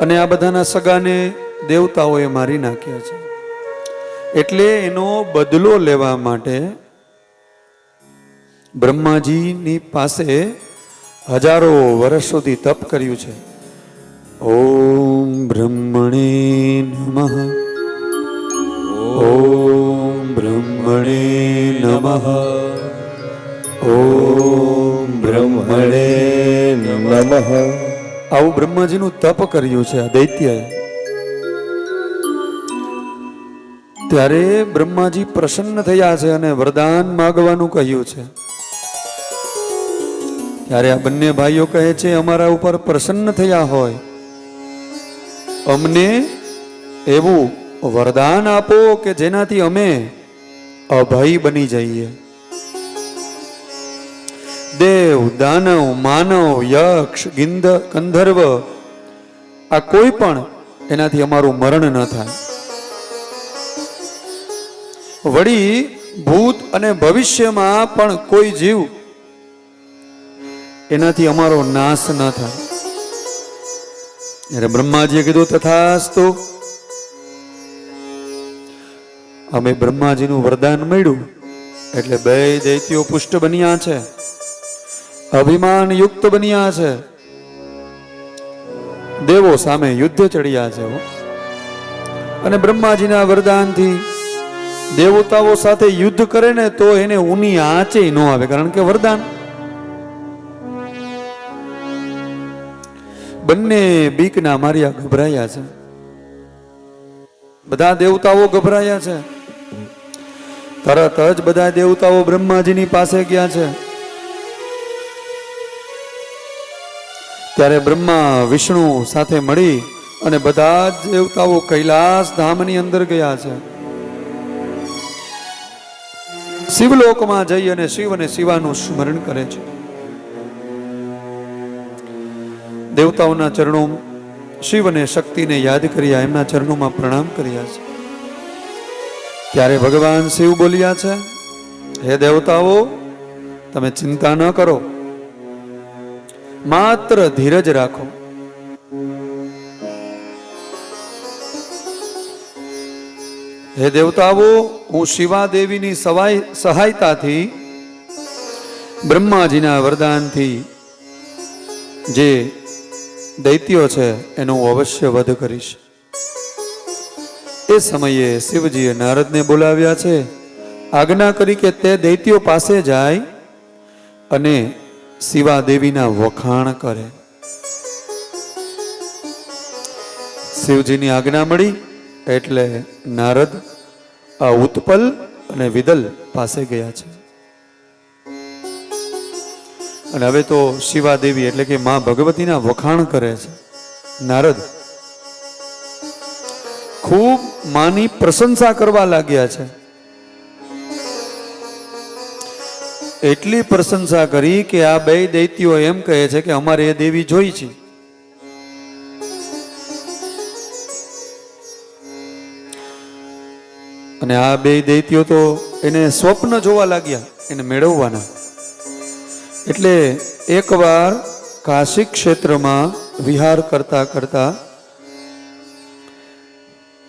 અને આ બધાના સગાને દેવતાઓએ મારી નાખ્યા છે. એટલે એનો બદલો લેવા માટે બ્રહ્માજીની પાસે હજારો વર્ષ સુધી તપ કર્યું છે. ઓમ બ્રહ્મણે નમઃ, ઓમ બ્રહ્મણે નમઃ, ઓમ બ્રહ્મણે નમઃ. આવું બ્રહ્માજીનું તપ કર્યું છે આ દૈત્યએ. ત્યારે બ્રહ્માજી પ્રસન્ન થયા છે અને વરદાન માગવાનું કહ્યું છે. ત્યારે આ બંને ભાઈઓ કહે છે અમારા ઉપર પ્રસન્ન થયા હોય, અમને એવું વરદાન આપો કે જેનાથી અમે અભય બની જઈએ. દેવ, દાનવ, માનવ, યક્ષ, ગંધર્વ આ કોઈ પણ એનાથી અમારું મરણ ન થાય. વળી ભૂત અને ભવિષ્યમાં પણ કોઈ જીવ એનાથી અમારો નાશ ન થાય. એટલે બ્રહ્માજીએ કીધું તથાસ્તુ. અમે બ્રહ્માજીનું વરદાન મળ્યું એટલે બે દૈત્યો પુષ્ટ બન્યા છે, અભિમાન યુક્ત બન્યા છે, દેવો સામે યુદ્ધ ચડ્યા છે. અને બ્રહ્માજીના વરદાનથી દેવતાઓ સાથે યુદ્ધ કરે ને તો એને ઊની આંચે ન આવે, કારણ કે વરદાન. બંને બીકના માર્યા ગભરાયા છે. બધા દેવતાઓ ગભરાયા છે. તરત જ બધા દેવતાઓ બ્રહ્માજીની પાસે ગયા છે. ત્યારે બ્રહ્મા વિષ્ણુ સાથે મળી અને બધા જ દેવતાઓ કૈલાસ ધામની અંદર ગયા છે. શિવલોકમાં જઈ અને શિવ અને શિવાનું સ્મરણ કરે છે. દેવતાઓના ચરણો, શિવ અને શક્તિને યાદ કર્યા, એમના ચરણોમાં પ્રણામ કર્યા છે. ત્યારે ભગવાન શિવ બોલ્યા છે, હે દેવતાઓ, તમે ચિંતા ન કરો, માત્ર ધીરજ રાખો. હે દેવતાઓ, હું શિવા દેવીની સહાયતાથી, બ્રહ્માજીના વરદાનથી જે દૈત્યો છે એનો હું અવશ્ય વધ કરીશ. એ સમયે શિવજીએ નારદને બોલાવ્યા છે, આજ્ઞા કરી કે તે દૈત્યો પાસે જાય અને શિવા દેવીના વખાણ કરે. શિવજીની આજ્ઞા મળી એટલે નારદ આ ઉત્પલ અને વિદલ પાસે ગયા છે. અને હવે તો શિવા દેવી એટલે કે માં ભગવતીના વખાણ કરે છે. નારદ ખૂબ માની પ્રશંસા કરવા લાગ્યા છે. એટલી પ્રશંસા કરી કે આ બે દૈત્યો એમ કહે છે કે અમારે એ દેવી જોઈ છે. અને આ બે દૈત્યો તો એને સ્વપ્ન જોવા લાગ્યા, એને મેળવવાના. એટલે એકવાર કાશી ક્ષેત્રમાં વિહાર કરતા કરતા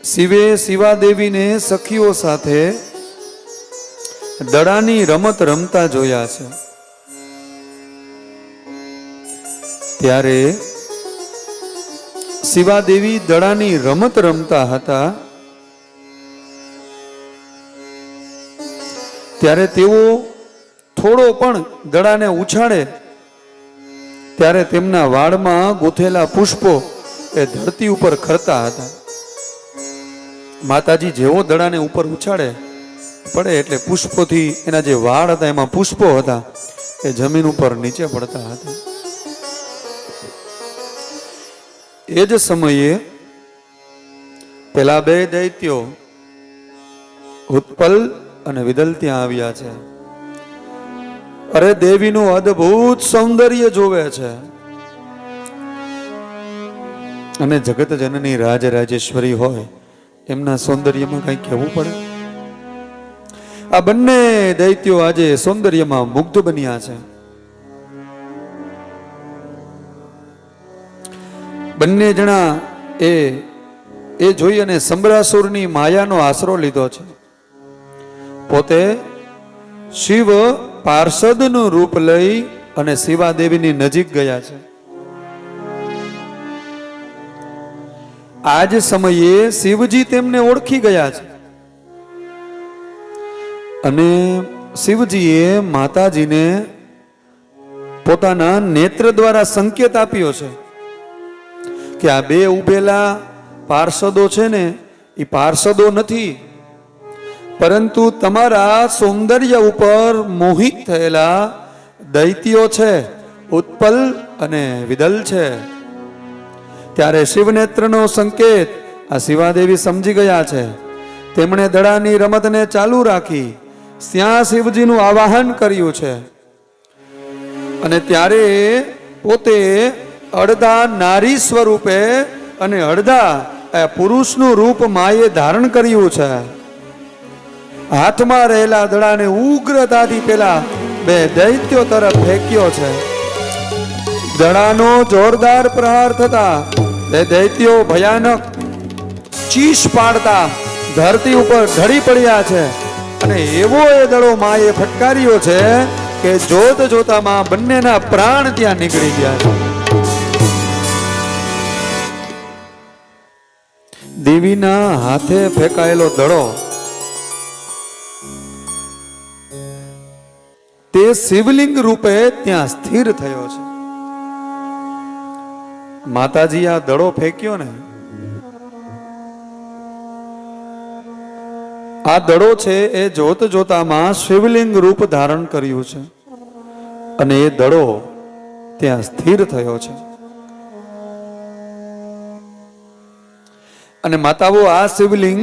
શિવે શિવા દેવીને સખીઓ સાથે દડાની રમત રમતા જોયા છે. ત્યારે શિવા દેવી દડાની રમત રમતા હતા. ત્યારે તેઓ થોડો પણ દડાને ઉછાળે ત્યારે તેમના વાળમાં ગૂંથેલા પુષ્પો એ ધરતી ઉપર ખરતા હતા. માતાજી જેવો દડાને ઉપર ઉછાળે પડે એટલે પુષ્પોથી એના જે વાળ હતા એમાં પુષ્પો હતા એ જમીન ઉપર નીચે પડતા હતા. એ જ સમયે પેલા બે દૈત્યો ઉત્પલ અને વિદલ ત્યાં આવ્યા છે. અરે દેવીનું અદ્ભુત સૌંદર્ય જોવે છે. અને જગત જનની રાજરાજેશ્વરી હોય એમના સૌંદર્યમાં કઈ કહેવું પડે? આ બંને દૈત્યો આજે સૌંદર્યમાં મુગ્ધ બન્યા છે. બંને જણા એ જોઈ અને સંબરાસુરની માયાનો આશરો લીધો છે. પોતે શિવ પાર્ષદનું રૂપ લઈ અને શિવાદેવીની નજીક ગયા છે. આજ સમયે શિવજી તેમને ઓળખી ગયા છે અને શિવજીએ માતાજીને પોતાના નેત્ર દ્વારા સંકેત આપ્યો છે કે આ બે ઉભેલા પાર્ષદો છે ને એ પાર્ષદો નથી, પરંતુ તમારા સૌંદર્ય ઉપર મોહિત થયેલા દૈત્યો છે, ઉત્પલ અને વિદલ છે. ત્યારે શિવનેત્રનો સંકેત આ શિવાદેવી સમજી ગયા છે. તેમણે દડાની રમતને ચાલુ રાખી ત્યાં શિવજીનું આવાહન કર્યું છે અને ત્યારે પોતે અડધા નારી સ્વરૂપે અને અડધા પુરુષનું રૂપ માએ ધારણ કર્યું છે. હાથમાં રહેલા દડાને ઉગ્રતાથી પેલા બે દૈત્યો તરફ ફેંક્યો છે. દડાનો જોરદાર પ્રહાર થતા બે દૈત્યો ભયાનક ચીસ પાડતા ધરતી ઉપર ઢળી પડ્યા છે અને એવો એ દડો માએ ફટકાર્યો છે કે જોત જોતામાં બંનેના પ્રાણ ત્યાં નીકળી ગયા છે. દેવીના હાથે ફેંકાયેલો દડો તે શિવલિંગ રૂપે ત્યાં સ્થિર થયો છે. માતાજી આ દડો ફેંક્યો ને, આ દડો છે એ જોત જોતામાં શિવલિંગ રૂપ ધારણ કર્યું છે અને એ દડો ત્યાં સ્થિર થયો છે. અને માતાઓ આ શિવલિંગ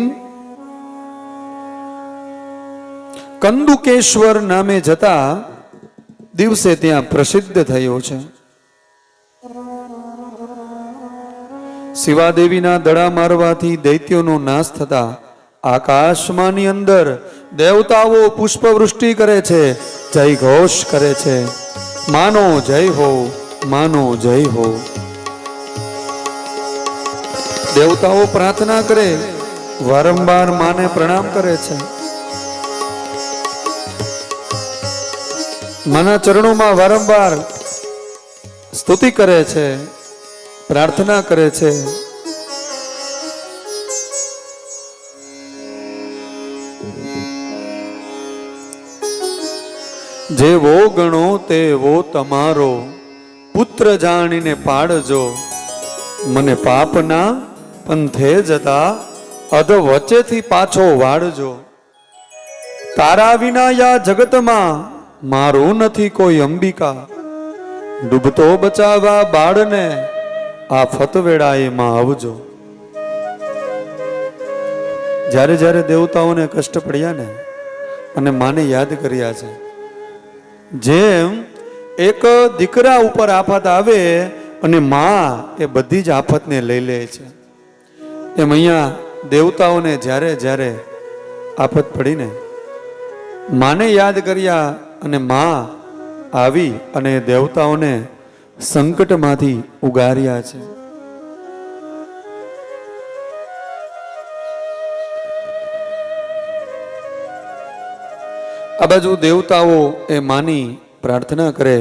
કંદુકેશ્વર નામે જતા દિવસે ત્યાં પ્રસિદ્ધ થયો છે. શિવાદેવીના દડા મારવાથી દૈત્યોનો નાશ થતા આકાશમાંની અંદર દેવતાઓ પુષ્પવૃષ્ટિ કરે છે, જય ઘોષ કરે છે, માનો જય હો, માનો જય હો. દેવતાઓ પ્રાર્થના કરે, વારંવાર માને પ્રણામ કરે છે, માના ચરણોમાં વારંવાર સ્તુતિ કરે છે, પ્રાર્થના કરે છે. જેવો ગણો તેવો તમારો પુત્ર જાણીને પાડજો, મને પાપના પંથે જતા અધ વચ્ચેથી પાછો વાળજો. તારા વિના યા જગતમાં મારું નથી કોઈ અંબિકા, ડૂબતો બચાવવા બાળને આફત વેળાએમાં આવજો. જ્યારે જ્યારે દેવતાઓને કષ્ટ પડ્યા ને અને માને યાદ કર્યા છે, જેમ એક દીકરા ઉપર આફત આવે અને માં એ બધી જ આફતને લઈ લે છે, એમ અહીંયા દેવતાઓને જ્યારે જ્યારે આફત પડીને માને યાદ કર્યા અને માં આવી અને દેવતાઓને સંકટમાંથી ઉગાર્યા છે. આ બાજુ દેવતાઓ એ માની પ્રાર્થના કરે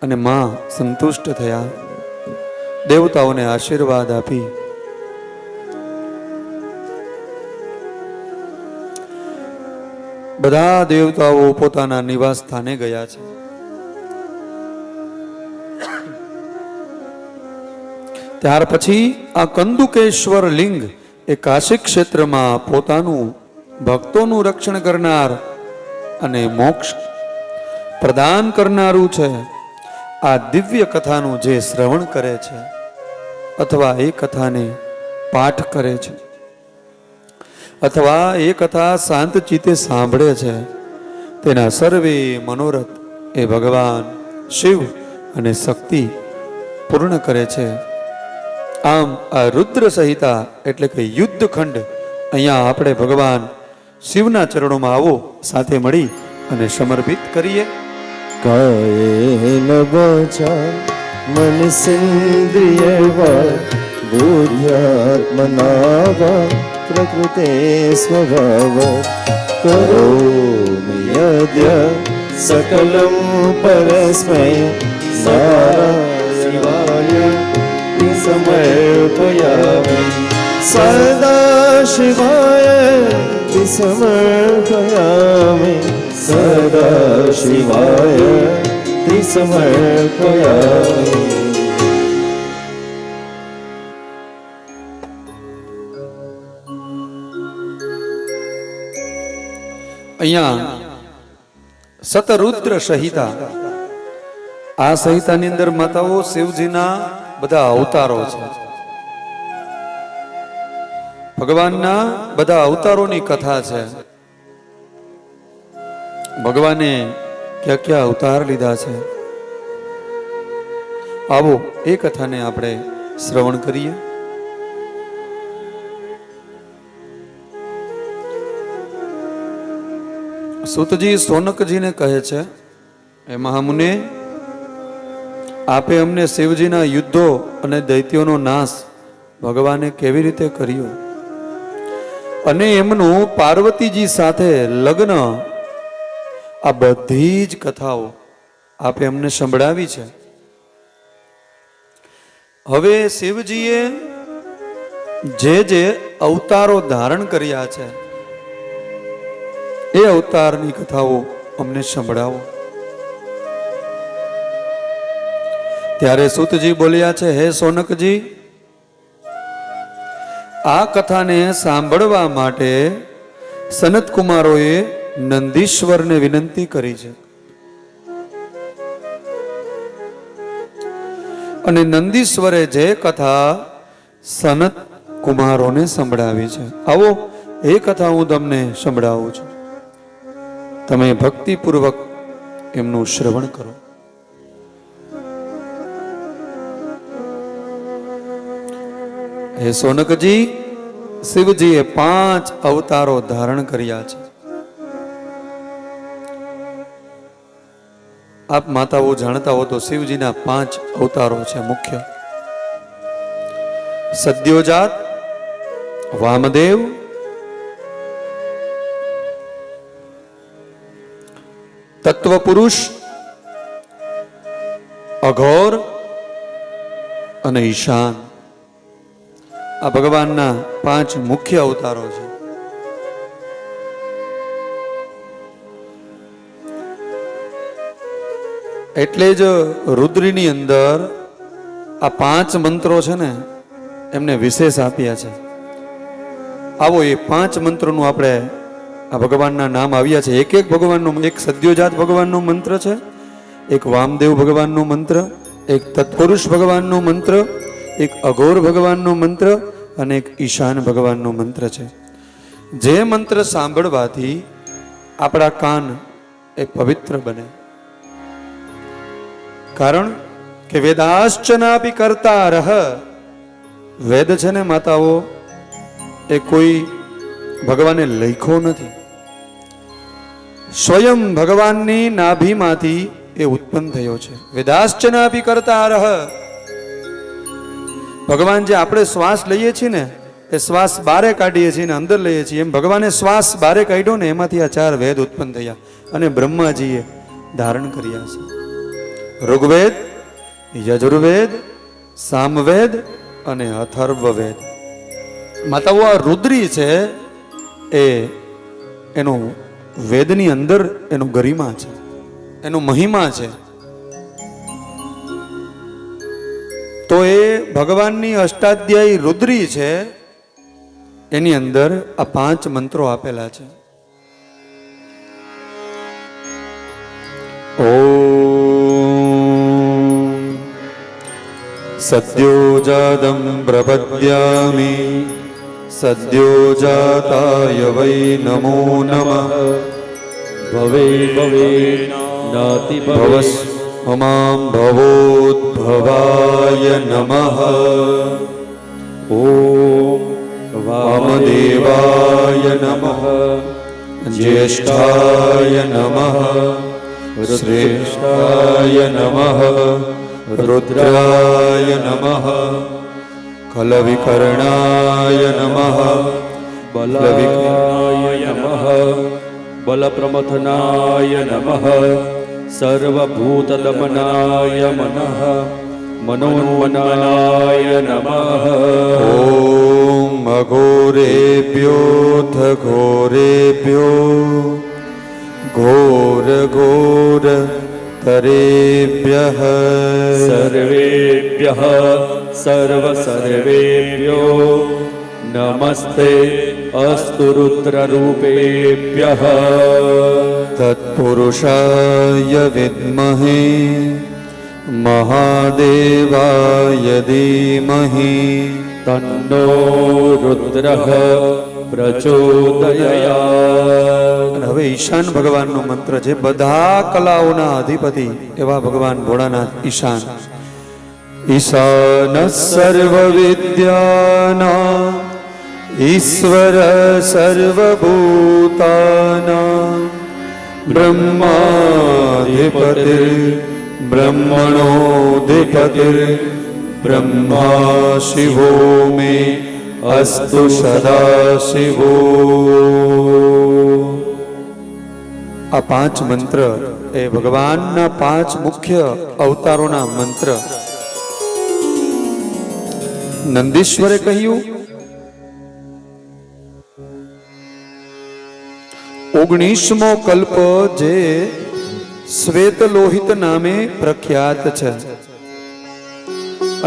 અને માં સંતુષ્ટ થયા, દેવતાઓને આશીર્વાદ આપી બધા દેવતાઓ પોતાના નિવાસ સ્થાને ગયા છે. ત્યાર પછી આ કંદુકેશ્વર લિંગ એ કાશી ક્ષેત્રમાં પોતાનું ભક્તોનું રક્ષણ કરનાર અને મોક્ષ પ્રદાન કરનારું છે. આ દિવ્ય કથાનું જે શ્રવણ કરે છે અથવા એ કથાને પાઠ કરે છે અથવા એ કથા શાંત ચિત્તે સાંભળે છે, તેના સર્વે મનોરથ એ ભગવાન શિવ અને શક્તિ પૂર્ણ કરે છે. આમ આ રુદ્ર સંહિતા એટલે કે યુદ્ધ ખંડ અહીંયા આપણે ભગવાન શિવના ચરણોમાં આવો સાથે મળી અને સમર્પિત કરીએ. કાયેન વાચા મનસેન્દ્રિય વા બુદ્ધ્યાત્મના વા પ્રકૃતે સ્વભાવ કરોમિ યદ્ય સકલં પરસ્મૈ નારાયણાય સમર્પયામિ સદા શિવાય સમર્પયામિ સદા શિવાય સમર્પયામિ. અહીંયા સતરુદ્ર સંહિતા, આ સંહિતાની અંદર માતાઓ શિવજીના બધા અવતારો છે. ભગવાનના બધા અવતારોની કથા છે. ભગવાને ક્યાં ક્યાં અવતાર લીધા છે, આવો એ કથાને આપણે શ્રવણ કરીએ. સૂતજી સોનકજીને કહે છે, હે મહામુને, આપે અમને શિવજીના યુદ્ધો અને દૈત્યોનો નાશ ભગવાને કેવી રીતે કર્યો અને એમનું પાર્વતીજી સાથે લગ્ન, આ બધી જ કથાઓ આપે અમને સંભળાવી છે. હવે શિવજીએ જે જે અવતારો ધારણ કર્યા છે એ અવતારની કથાઓ અમને સંભળાવો. ત્યારે સૂતજી બોલ્યા છે, હે સોનકજી, આ કથાને સાંભળવા માટે સનત કુમારોએ નંદીશ્વરને વિનંતી કરી છે અને નંદીશ્વરે જે કથા સનત કુમારોને સંભળાવી છે, આવો એ કથા હું તમને સંભળાવું છું. તમે ભક્તિપૂર્વક એમનું શ્રવણ કરો. હે સોનકજી, શિવજીએ 5 અવતારો ધારણ કર્યા છે. આપ માતાઓ જાણતા હો તો શિવજીના 5 અવતારો છે મુખ્ય: સદ્યોજાત, વામદેવ, તત્વપુરુષ, અઘોર અને ઈશાન. આ ભગવાનના 5 મુખ્ય અવતારો છે. એટલે જ રુદ્રની અંદર આ 5 મંત્રો છે ને, એમને વિશેષ આપ્યા છે. આવો એ 5 મંત્રોનું આપણે આ ભગવાનના નામ આવ્યા છે. એક એક ભગવાનનો, એક સદ્યોજાત ભગવાનનો મંત્ર છે, એક વામદેવ ભગવાનનો મંત્ર, એક તત્પુરુષ ભગવાનનો મંત્ર, એક અઘોર ભગવાનનો મંત્ર અને એક ઈશાન ભગવાનનો મંત્ર છે. જે મંત્ર સાંભળવાથી આપણા કાન એ પવિત્ર બને. કારણ કે વેદાશ્ચનાપી કરતા રહ, વેદ છે ને માતાઓ, એ કોઈ ભગવાને લખ્યો નથી. સ્વયં ભગવાનની નાભીમાંથી એ ઉત્પન્ન થયો છે. વેદાશ્ચનાપી કરતા રહ, ભગવાન જે આપણે શ્વાસ લઈએ છીએ ને, એ શ્વાસ બારે કાઢીએ છીએ ને અંદર લઈએ છીએ, એમ ભગવાને શ્વાસ બારે કાઢ્યો ને, એમાંથી આ 4 વેદ ઉત્પન્ન થયા અને બ્રહ્માજીએ ધારણ કર્યા છે. ઋગ્વેદ, યજુર્વેદ, સામવેદ અને અથર્વવેદ. માતાઓ, આ રુદ્રી છે એ એનું વેદની અંદર એનું ગરિમા છે, એનો મહિમા છે. તો એ ભગવાનની અષ્ટાધ્યાયી રુદ્રી છે, એની અંદર આ 5 મંત્રો આપેલા છે. ઓમ સદ્યોજાતં પ્રપદ્યામિ સદ્યોજાતાય વૈ નમો નમઃ. ભવે ભવે નાતિ ભવસ મમાં ભવોદ્ભવાય નમઃ. ઓમ વામદેવાય નમઃ. જ્યેષ્ઠાય નમઃ. શ્રેષ્ઠાય નમઃ. રુદ્રાય નમઃ. કલવિકર્ણાય નમઃ. બલાય નમઃ. બલપ્રમથનાય નમઃ. સર્વભૂતદમનાય મનઃ. મનોન્મનાય નમઃ. ઓમ અઘોરેભ્યોऽથ ઘોરેભ્યો ઘોર ઘોર તરેભ્યઃ સર્વેભ્યઃ સર્વસર્વેભ્યો નમસ્તે અસ્તુ રુદ્રરૂપેભ્યઃ. તત્પુરુષાય વિદ્મહે મહાદેવાય ધીમહિ તન્નો રુદ્રઃ પ્રચોદયાત્. અને હવે ઈશાન ભગવાનનો મંત્ર છે. બધા કલાઓના અધિપતિ એવા ભગવાન ભોળાનાથ ઈશાન. ઈશાન સર્વ વિદ્યાના ઈશ્વર સર્વભૂતાના બ્રહ્માધિપતિ બ્રહ્મણોધિપતિ બ્રહ્મા શિવો મે અસ્તુ સદા શિવો. આ પાંચ મંત્ર એ ભગવાનના પાંચ મુખ્ય અવતારોના મંત્ર. નંદીશ્વરે કહ્યું 19મો કલ્પ જે શ્વેત લોહિત નામે પ્રખ્યાત છે.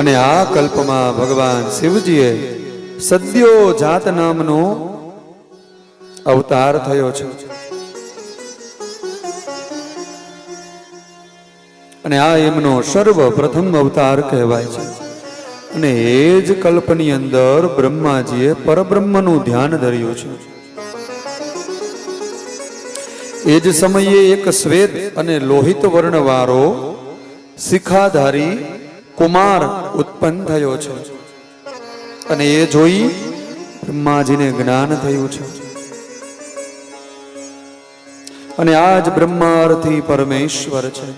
અને આ કલ્પમાં ભગવાન શિવજીએ સદ્યો જાત નામનો અવતાર થયો છે. અને આ એમનો સર્વપ્રથમ અવતાર કહેવાય છે. અને એ જ કલ્પની અંદર બ્રહ્માજીએ પરબ્રહ્મનું ધ્યાન ધર્યું છે. એ જ સમયે એક શ્વેત અને લોહિત વર્ણવાળો શિખાધારી કુમાર ઉત્પન્ન થયો છે. અને એ જોઈ બ્રહ્માજીને જ્ઞાન થયું છે. અને આ જ બ્રહ્માર્થી પરમેશ્વર છે.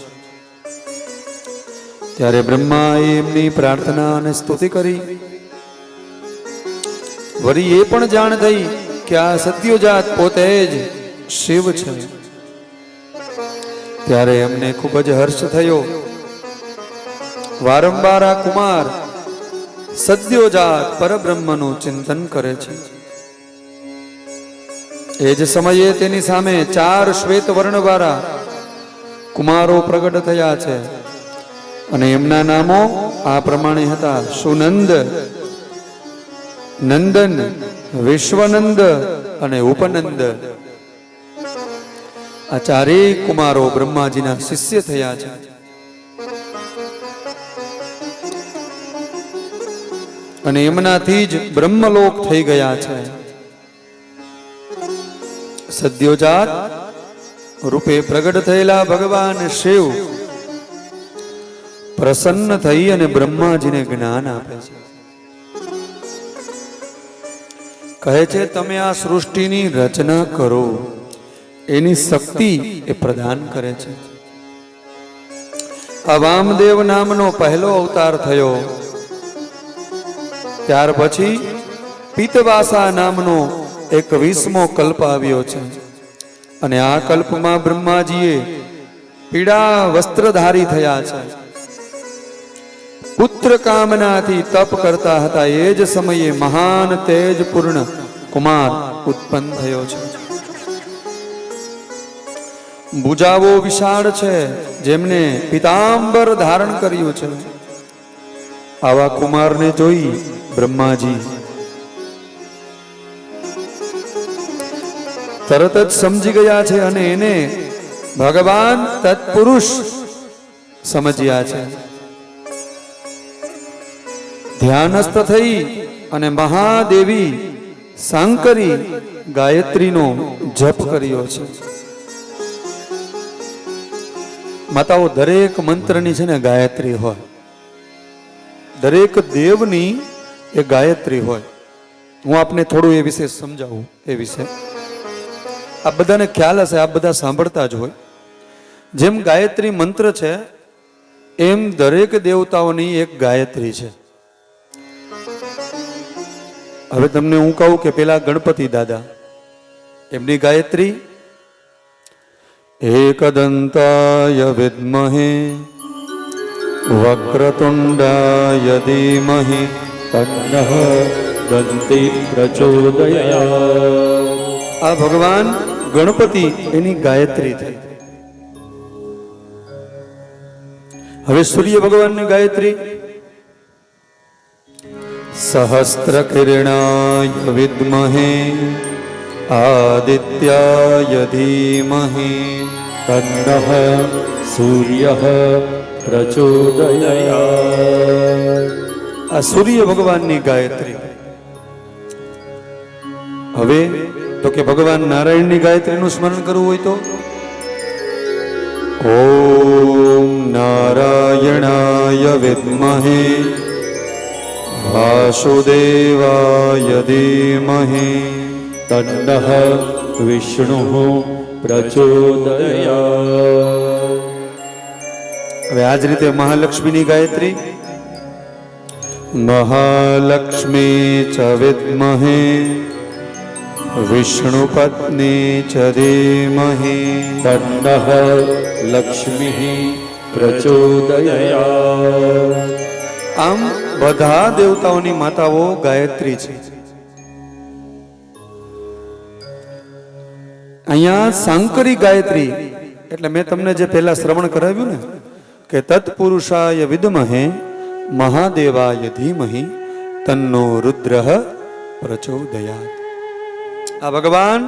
ત્યારે બ્રહ્માએ એમની પ્રાર્થના અને સ્તુતિ કરી. વળી એ પણ જાણ થઈ કે આ સત્યોજાત પોતે જ શિવ છે. ત્યારે એમને ખૂબ જ હર્ષ થયો. વારંવાર આ કુમાર સદ્યોજાત પરબ્રહ્મનું ચિંતન કરે છે. એ જ સમયે તેની સામે 4 શ્વેત વર્ણવાળા કુમારો પ્રગટ થયા છે. અને એમના નામો આ પ્રમાણે હતા: સુનંદ, નંદન, વિશ્વનંદ અને ઉપનંદ. આ ચારેય કુમારો બ્રહ્માજીના શિષ્ય થયા છે. અને એમનાથી જ બ્રહ્મલોક થઈ ગયા છે. સદ્યોજાત રૂપે પ્રગટ થયેલા ભગવાન શિવ પ્રસન્ન થઈ અને બ્રહ્માજીને જ્ઞાન આપે છે. કહે છે, તમે આ સૃષ્ટિની રચના કરો એની શક્તિ એ પ્રદાન કરે છે. આ વામદેવ નામનો પહેલો અવતાર થયો. ત્યાર પછી પિતવાસા નામનો 21મો કલ્પ આવ્યો છે. અને આ કલ્પમાં બ્રહ્માજીએ પીળા વસ્ત્રધારી થયા છે. પુત્ર કામનાથી તપ કરતા હતા. એ જ સમયે મહાન તેજપૂર્ણ કુમાર ઉત્પન્ન થયો છે. ભુજાઓ વિશાળ છે, જેમને પિતાંબર ધારણ કર્યું છે. આવા કુમારને જોઈ બ્રહ્માજી તરત જ સમજી ગયા છે અને એને ભગવાન તત્પુરુષ સમજ્યા છે. ધ્યાનસ્થ થઈ અને મહાદેવી સાંકરી ગાયત્રીનો જપ કર્યો છે. માતાઓ દરેક મંત્રની છે ને ગાયત્રી હોય, દરેક દેવની એ ગાયત્રી હોય. હું આપને થોડું એ વિશે સમજાવું. એ વિશે આ બધાને ખ્યાલ હશે, આપ બધા સાંભળતા જ હોય. જેમ ગાયત્રી મંત્ર છે એમ દરેક દેવતાઓની એક ગાયત્રી છે. હવે તમને હું કહું કે પેલા ગણપતિ દાદા, એમની ગાયત્રી एकदन्ताय विद्महे वक्रतुण्डाय धीमहि तन्नः दन्ती प्रचोदयात्. આ ભગવાન ગણપતિ એની ગાયત્રી થઈ. હવે સૂર્ય ભગવાનની ગાયત્રી સહસ્ત્ર કિરણાય વિદ્મહે આદિત્યાય ધીમહિ तन्नः सूर्यः प्रचोदयात्. આ સૂર્ય ભગવાનની ગાયત્રી. હવે તો કે ભગવાન નારાયણની ગાયત્રીનું સ્મરણ કરવું હોય તો ઓમ નારાયણાય વિદ્મહે વાસુદેવાય ધીમહિ तन्नः विष्णुः प्रचोदयात्. હવે આ જ રીતે મહાલક્ષ્મીની ગાયત્રી મહાલક્ષ્મી ચ વિદ્મહે વિષ્ણુ પત્ની ચ ધીમહિ तन्नः लक्ष्मीः प्रचोदयात्. આમ બધા દેવતાઓની માતાઓ ગાયત્રી છે. અહીંયા સાંકરી ગાયત્રી એટલે મેં તમને જે પહેલા શ્રવણ કરાવ્યું ને કે તત્પુરુષાય વિદ્મહે મહાદેવાય ધીમહિ તન્નો રુદ્રઃ પ્રચોદયાત. આ ભગવાન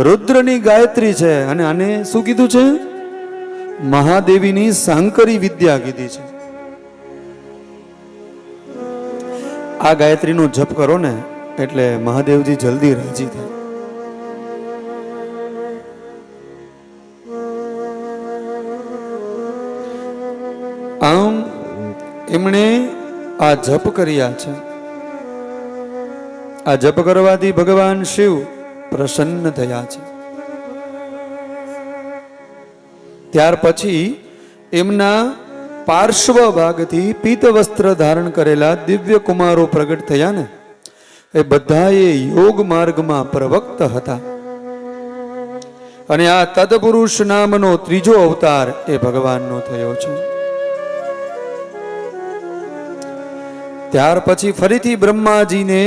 રુદ્રની ગાયત્રી છે અને આને શું કીધું છે? મહાદેવીની સાંકરી વિદ્યા કીધી છે. આ ગાયત્રીનો જપ કરો ને એટલે મહાદેવજી જલ્દી રાજી થાય. આમ એમણે આ જપ કર્યા છે. આ જપ કરવાથી ભગવાન શિવ પ્રસન્ન થયા છે. ત્યાર પછી એમના પાર્શ્વ ભાગથી પીત વસ્ત્ર ધારણ કરેલા દિવ્ય કુમારો પ્રગટ થયા ને એ બધાએ યોગ માર્ગમાં પ્રવક્ત હતા. અને આ તત્પુરુષ નામનો ત્રીજો અવતાર એ ભગવાનનો થયો છે. ત્યાર પછી ફરીથી બ્રહ્માજીને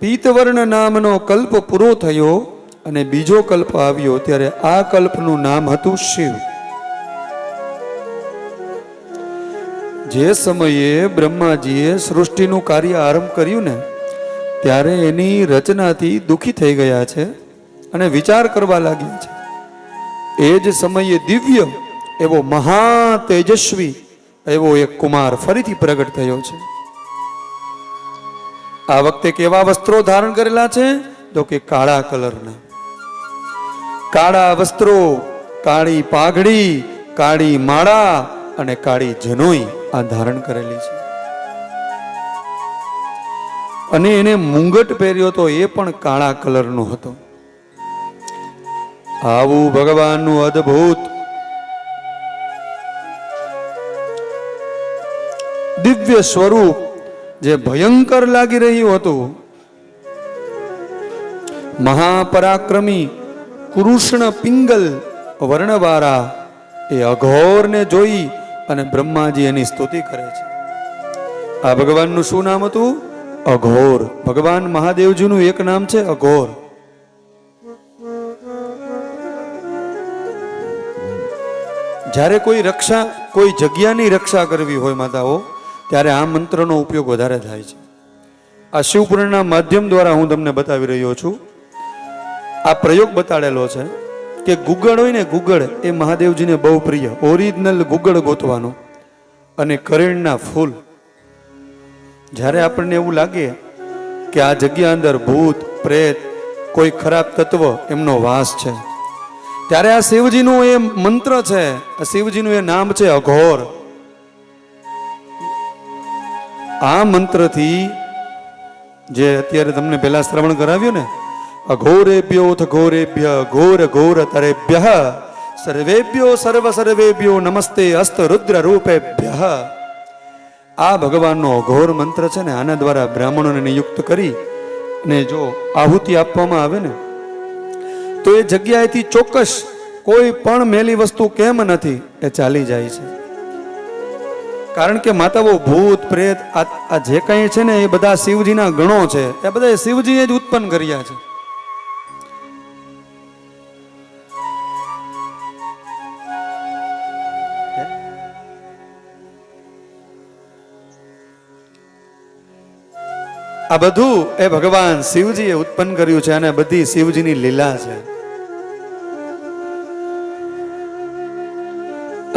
પીતવર્ણ નામનો કલ્પ પૂરો થયો અને બીજો કલ્પ આવ્યો. ત્યારે આ કલ્પનું નામ હતું શિવ. જે સમયે બ્રહ્માજીએ સૃષ્ટિનું કાર્ય આરંભ કર્યું ને ત્યારે એની રચનાથી દુઃખી થઈ ગયા છે અને વિચાર કરવા લાગ્યા છે. એ જ સમયે દિવ્ય એવો મહા તેજસ્વી એવો એક કુમાર ફરીથી પ્રગટ થયો છે. આ વખતે કેવા વસ્ત્રો ધારણ કરેલા છે? તો કે કાળા કલરના. કાળા વસ્ત્રો, કાળી પાઘડી, કાળી માળા અને કાળી જનોઈ આ ધારણ કરેલી છે. અને એને મુંગટ પહેર્યો તો એ પણ કાળા કલરનો હતો. આવું ભગવાનનું અદ્ભુત દિવ્ય સ્વરૂપ જે ભયંકર લાગી રહ્યું હતું. મહાપરાક્રમી કૃષ્ણ પિંગલ વર્ણવાળા એ અઘોરને જોઈ અને બ્રહ્માજી એની સ્તુતિ કરે છે. આ ભગવાનનું શું નામ હતું? અઘોર. ભગવાન મહાદેવજીનું એક નામ છે અઘોર. જ્યારે કોઈ જગ્યાની રક્ષા કરવી હોય માતાઓ ત્યારે આ મંત્રનો ઉપયોગ વધારે થાય છે. આ શિવપુરાણના માધ્યમ દ્વારા હું તમને બતાવી રહ્યો છું. આ પ્રયોગ બતાડેલો છે કે ગુગળ હોય ને, ગુગળ એ મહાદેવજીને બહુ પ્રિય. ઓરિજિનલ ગુગળ ગોતવાનો અને કરેણના ફૂલ. જ્યારે આપણને એવું લાગે કે આ જગ્યા અંદર ભૂત પ્રેત કોઈ ખરાબ તત્વ એમનો વાસ છે ત્યારે આ શિવજીનું એ મંત્ર છે, આ શિવજીનું એ નામ છે અઘોર. આ મંત્રથી જે અત્યારે તમને પહેલા શ્રવણ કરાવ્યું ને, અઘોરેભ્યોથ ઘોરેભ્ય ઘોર ઘોર તરેભ્ય સર્વેભ્યો સર્વ સર્વેભ્યો નમસ્તે અસ્ત રુદ્ર રૂપેભ્ય. આ ભગવાનનો અઘોર મંત્ર છે ને, આના દ્વારા બ્રાહ્મણોને નિયુક્ત કરી અને જો આહુતિ આપવામાં આવે ને, તો એ જગ્યાએથી ચોક્કસ કોઈ પણ મેલી વસ્તુ કેમ નથી એ ચાલી જાય છે. કારણ કે માતાઓ ભૂત પ્રેત આ જે કંઈ છે ને એ બધા શિવજીના ગણો છે, એ બધા શિવજીએ જ ઉત્પન્ન કર્યા છે. આ બધું એ ભગવાન શિવજીએ ઉત્પન્ન કર્યું છે અને બધી શિવજીની લીલા છે.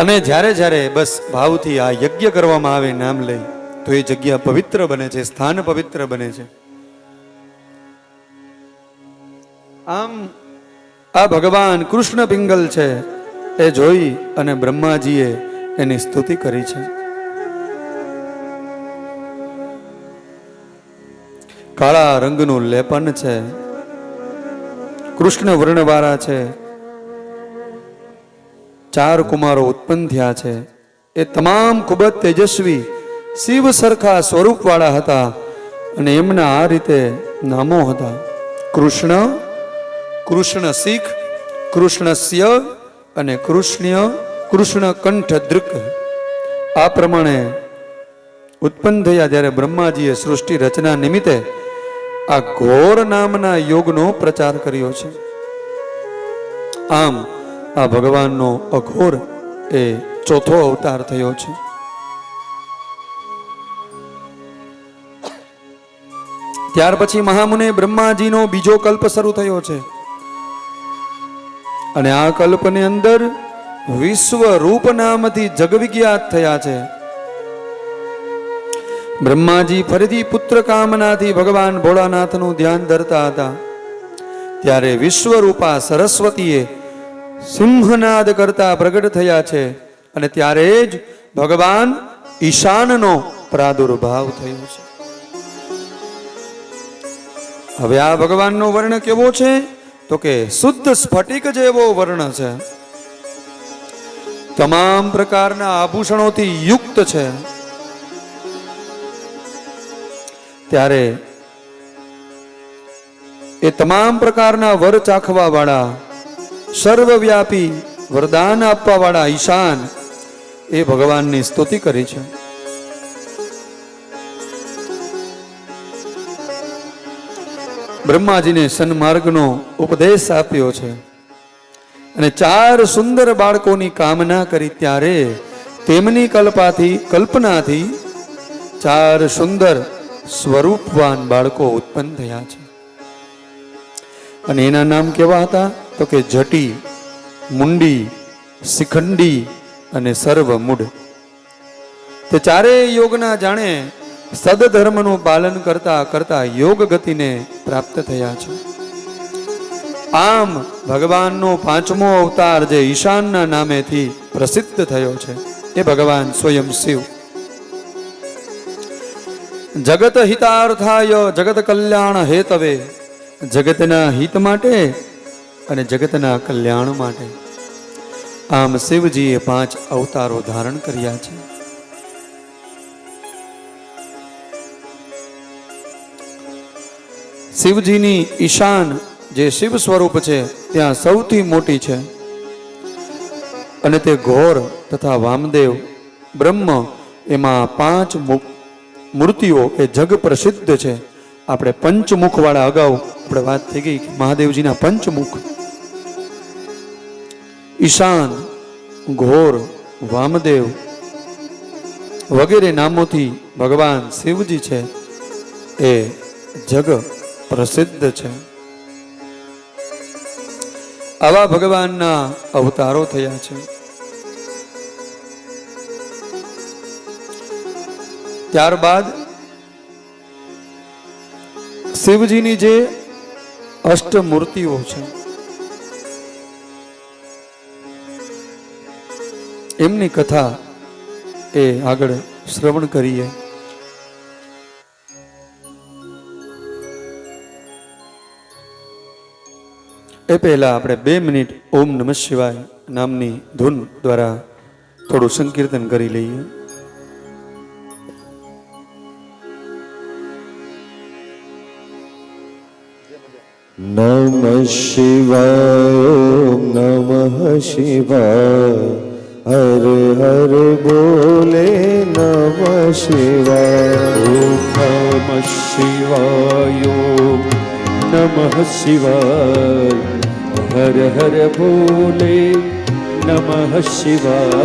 અને જ્યારે જ્યારે બસ ભાવથી આ યજ્ઞ કરવામાં આવે નામ લઈ, તો એ જગ્યા પવિત્ર બને છે, સ્થાન પવિત્ર બને છે. આમ આ ભગવાન કૃષ્ણ પિંગલ છે એ જોઈ અને બ્રહ્માજીએ એની સ્તુતિ કરી છે. કાળા રંગનું લેપન છે, કૃષ્ણ વર્ણવાળા છે, 4 કુમારો ઉત્પન્ન થયા છે. એ તમામ ખૂબ જ તેજસ્વી શિવ સરખા સ્વરૂપ વાળા હતા અને એમના આ રીતે નામો હતા: કૃષ્ણ, કૃષ્ણ શીખ, કૃષ્ણસ્ય અને કૃષ્ણ કંઠ દૃક. આ પ્રમાણે ઉત્પન્ન થયા. જ્યારે બ્રહ્માજીએ સૃષ્ટિ રચના નિમિત્તે આ ઘોર નામના યોગનો પ્રચાર કર્યો છે. આમ આ ભગવાનનો અઘોર એ ચોથો અવતાર થયો છે. ત્યાર પછી મહામુનિ બ્રહ્માજીનો બીજો કલ્પ શરૂ થયો છે અને આ કલ્પની અંદર વિશ્વ રૂપ નામથી જગવિખ્યાત થયા છે. બ્રહ્માજી ફરીથી પુત્ર કામનાથી ભગવાન ભોળાનાથનું ધ્યાન ધરતા હતા. ત્યારે વિશ્વરૂપા સરસ્વતીએ સિંહનાદ કરતા પ્રગટ થયા છે અને ત્યારે જ ભગવાન ઈશાનનો પ્રાદુર્ભાવ થયો છે. હવે આ ભગવાનનો વર્ણ કેવો છે? તો કે શુદ્ધ સ્ફટિક જેવો વર્ણ છે, તમામ પ્રકારના આભૂષણોથી યુક્ત છે. ત્યારે એ તમામ પ્રકારના વર ચાખવા વાળા, સર્વવ્યાપી વરદાન આપવા વાળા ઈશાન એ ભગવાનની સ્તુતિ કરી છે. બ્રહ્માજીને સન્માર્ગનો ઉપદેશ આપ્યો છે અને 4 સુંદર બાળકોની કામના કરી. ત્યારે તેમની કલ્પનાથી 4 સુંદર સ્વરૂપવાન બાળકો ઉત્પન્ન થયા છે. અને એના નામ કેવા હતા? તો કે જટી, મુંડી, શિખંડી અને સર્વમૂઢ. તે ચારેય યોગના જાણે સદધર્મનું પાલન કરતા કરતા યોગ ગતિને પ્રાપ્ત થયા છે. આમ ભગવાનનો 5મો અવતાર જે ઈશાનના નામેથી પ્રસિદ્ધ થયો છે એ ભગવાન સ્વયં શિવ. જગત હિતાર્થાય જગત કલ્યાણ હેતવે, જગતના હિત માટે અને જગતના કલ્યાણ માટે. આમ શિવજીએ 5 અવતારો ધારણ કર્યા છે. શિવજીની ઈશાન જે શિવ સ્વરૂપ છે ત્યાં સૌથી મોટી છે અને તે ઘોર તથા વામદેવ બ્રહ્મ એમાં 5 મૂર્તિઓ એ જગ પ્રસિદ્ધ છે. આપણે પંચમુખ વાળા અગાઉ આપણે વાત થઈ ગઈ કે મહાદેવજીના પંચમુખ, ઈશાન, ઘોર, વામદેવ વગેરે નામોથી ભગવાન શિવજી છે એ જગ પ્રસિદ્ધ છે. આવા ભગવાનના અવતારો થયા છે. ત્યારબાદ શિવજીની જે અષ્ટમૂર્તિઓ છે એમની કથા એ આગળ શ્રવણ કરીએ. એ પહેલા આપણે 2 મિનિટ ઓમ નમઃ શિવાય નામની ધૂન દ્વારા થોડું સંકીર્તન કરી લઈએ. નમઃ શિવાય ઓમ નમઃ શિવાય હર હર બોલે નમઃ શિવાય ઓમ નમઃ શિવાય ઓમ નમઃ શિવાય હર હર બોલે નમઃ શિવાય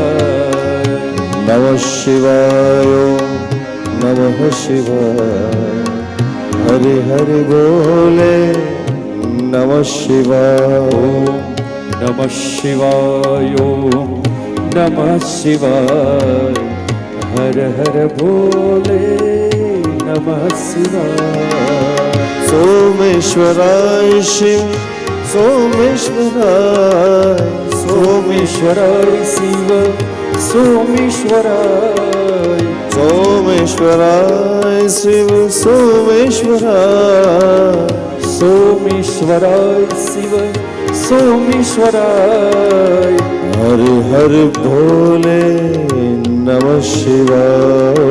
નમઃ શિવાય ઓમ નમઃ શિવાય હર હર બોલે નમઃ શિવાય ઓમ નમઃ શિવાય ઓમ નમઃ શિવાય હર હર ભોલે નમઃ શિવાય સોમેશ્વરાય શિવ સોમેશ્વરાય સોમેશ્વરાય શિવ સોમેશ્વરાય સોમેશ્વરાય શિવ સોમેશ્વરાય સોમેશ્વરાય શિવ સોમેશ્વરાય હર હર ભોલે નમઃ શિવાય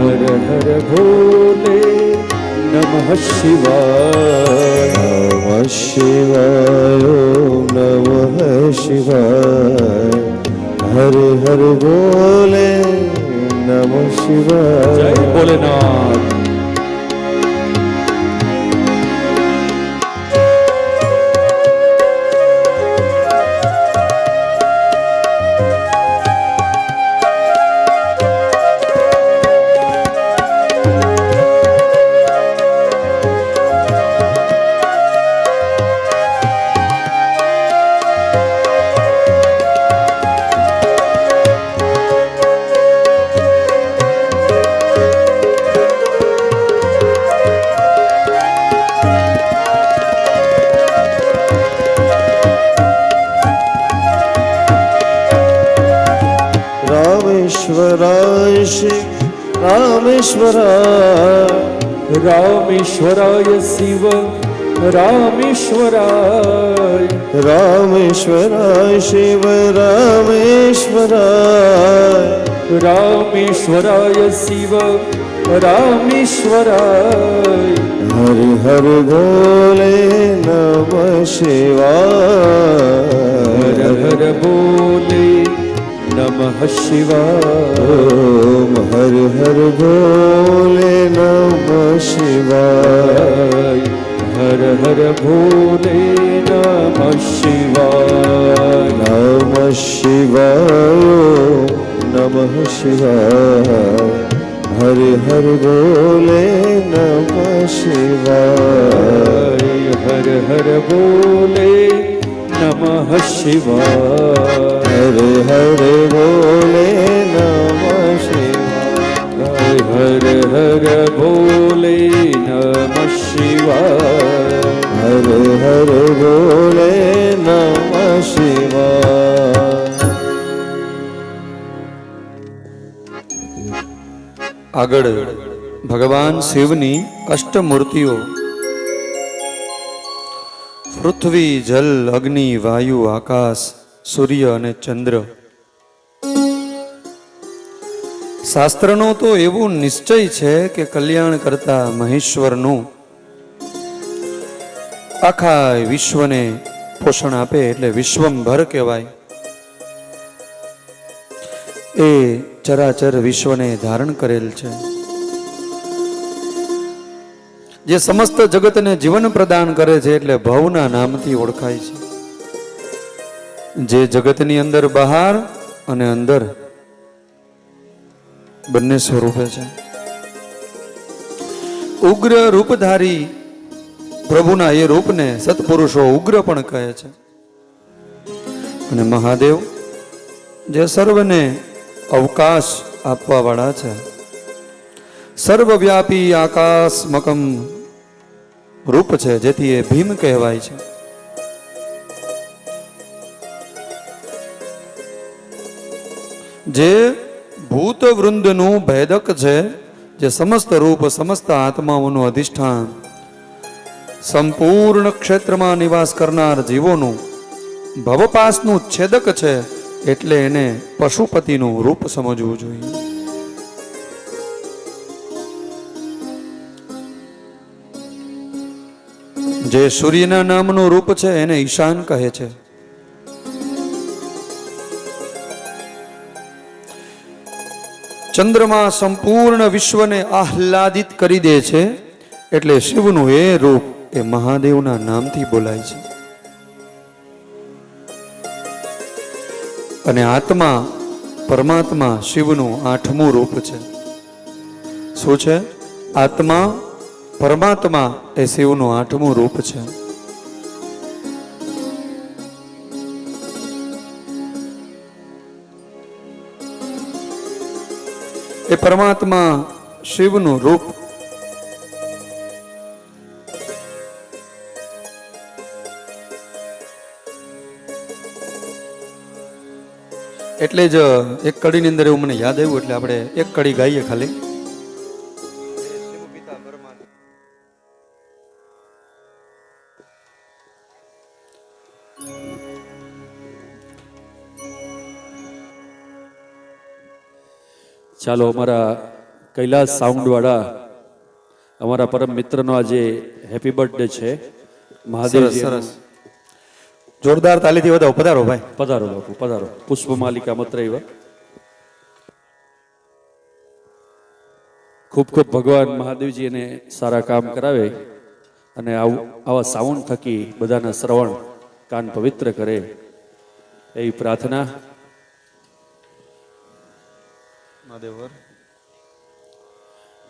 હર હર ભોલે નમઃ શિવાય નમઃ શિવાય ઓમ નમઃ શિવાય હર હર ભોલે નમઃ જય શિવાય ભોલેનાથ. રામેશ્વરાય શિવ રામેશ્વરાય રામેશ્વરાય શિવ રામેશ્વરાય રામેશ્વરાય શિવ રામેશ્વરાય રામેશ્વરાય શિવ રામેશ્વરાય હર હર ભોલે નમઃ શિવાય હર હર બોલે નમઃ શિવાય ઓમ હર હર ભોલે નમઃ શિવાય હર હર ભોલે નમઃ શિવાય નમઃ શિવાય નમઃ શિવાય હર હર ભોલે નમઃ શિવાય હર હર બોલે નમઃ શિવાય હર હર ભોલે નમઃ શિવાય હર હર બોલે નમઃ શિવાય હર હર ભોલે નમઃ શિવાય. આગળ ભગવાન શિવની અષ્ટમૂર્તિઓ પૃથ્વી જલ અગ્નિ વાયુ આકાશ સૂર્ય અને ચંદ્ર. શાસ્ત્રનો તો એવું નિશ્ચય છે કે કલ્યાણ કરતા મહેશ્વરનું આખા વિશ્વને પોષણ આપે એટલે વિશ્વંભર કહેવાય. એ ચરાચર વિશ્વને ધારણ કરેલ છે, જે સમસ્ત જગતને જીવન પ્રદાન કરે છે એટલે ભવના નામથી ઓળખાય છે. જે જગતની અંદર બહાર અને અંદર બંને સ્વરૂપે છે. ઉગ્ર રૂપધારી પ્રભુના એ રૂપને સત્પુરુષો ઉગ્ર પણ કહે છે. અને મહાદેવ જે સર્વને અવકાશ આપવા વાળા છે, સર્વવ્યાપી આકાશમકમ રૂપ છે, જેથી એ ભીમ કહેવાય છે. જે ભૂત વૃંદનું ભેદક છે, જે સમસ્ત રૂપ સમસ્ત આત્માઓનું અધિષ્ઠાન, સંપૂર્ણ ક્ષેત્રમાં નિવાસ કરનાર જીવોનું ભવપાસનું છેદક છે, એટલે એને પશુપતિનું રૂપ સમજવું જોઈએ. જે સૂર્યના નામનું રૂપ છે એને ઈશાન કહે છે. ચંદ્રમા સંપૂર્ણ વિશ્વને આહ્લાદિત કરી દે છે, એટલે શિવનું એ રૂપ એ મહાદેવના નામથી બોલાય છે. અને આત્મા પરમાત્મા શિવનું 8મું રૂપ છે. શું છે? આત્મા પરમાત્મા એ શિવનું 8મું રૂપ છે. એ પરમાત્મા શિવનું રૂપ એટલે જ એક કડીની અંદર એવું મને યાદ આવ્યું, એટલે આપણે એક કડી ગાઈએ ખાલી. ચાલો, અમારા કૈલાસ સાઉન્ડ વાળા અમારા પરમ મિત્રનો આજે હેપી બર્થડે છે. મહાદેવજી, સરસ. જોરદાર તાલીથી વધાવો. પધારો ભાઈ. પધારો બાપુ, પધારો. પુષ્પમાલિકા મત્રૈવ. ખૂબ ખૂબ ભગવાન મહાદેવજી એને સારા કામ કરાવે અને આવા સાઉન્ડ થકી બધાના શ્રવણ કાન પવિત્ર કરે એવી પ્રાર્થના.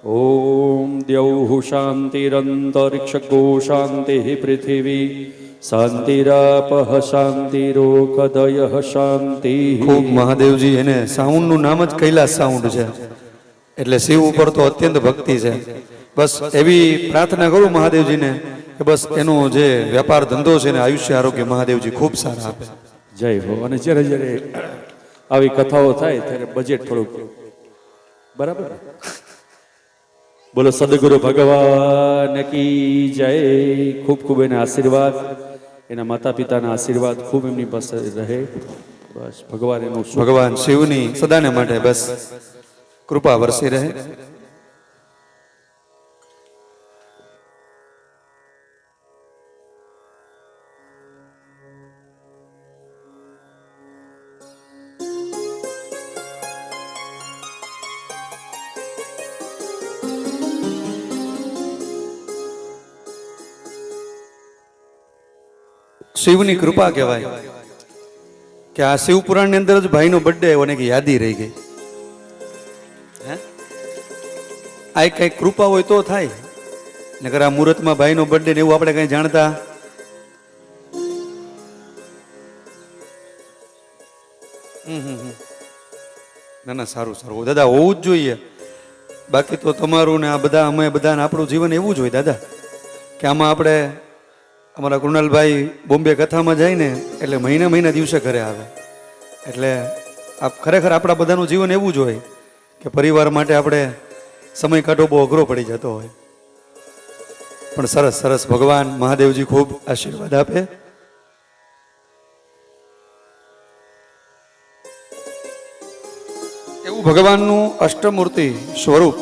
ઓમ દ્યૌઃ શાંતિરંતરિક્ષગો શાંતિઃ પૃથિવી શાંતિરાપઃ શાંતિરોકદયઃ શાંતિ. ખૂબ મહાદેવજી, એને સાઉન્ડનું નામ જ કૈલાસ સાઉન્ડ છે, એટલે શિવ ઉપર તો અત્યંત ભક્તિ છે. બસ એવી પ્રાર્થના કરું મહાદેવજીને કે બસ એનો જે વેપાર ધંધો છે ને આયુષ્ય આરોગ્ય મહાદેવજી ખૂબ સારા આપે. જય હો. અને જ્યારે જ્યારે આવી કથાઓ થાય ત્યારે બજેટ થોડુંક બરાબર. બોલો સદગુરુ ભગવાન કી જય. ખૂબ ખૂબ એને આશીર્વાદ, એના માતા પિતાના આશીર્વાદ ખૂબ એમની પાસે રહે. બસ ભગવાન એનું ભગવાન શિવની સદાને માટે બસ કૃપા વરસી રહે. શિવની કૃપા કહેવાય કે આ શિવ પુરાણની અંદર જ ભાઈનો બર્થડે આવ્યો ને કે યાદી રહી ગઈ. આ કઈ કૃપા હોય તો થાય, નકર આ મુહૂર્તમાં ભાઈનો બર્થડે ને એવું આપણે કઈ જાણતા. ના ના, સારું સારું દાદા, હોવું જ જોઈએ. બાકી તો તમારું ને આ બધા અમે બધા આપણું જીવન એવું જ હોય દાદા, કે આમાં આપણે અમારા કૃણાલભાઈ બોમ્બે કથામાં જાય ને એટલે મહિના દિવસે ઘરે આવે. એટલે ખરેખર આપણા બધાનું જીવન એવું જ હોય કે પરિવાર માટે આપણે સમય કાઢવો બહુ અઘરો પડી જતો હોય. પણ સરસ સરસ, ભગવાન મહાદેવજી ખૂબ આશીર્વાદ આપે. એવું ભગવાનનું અષ્ટમૂર્તિ સ્વરૂપ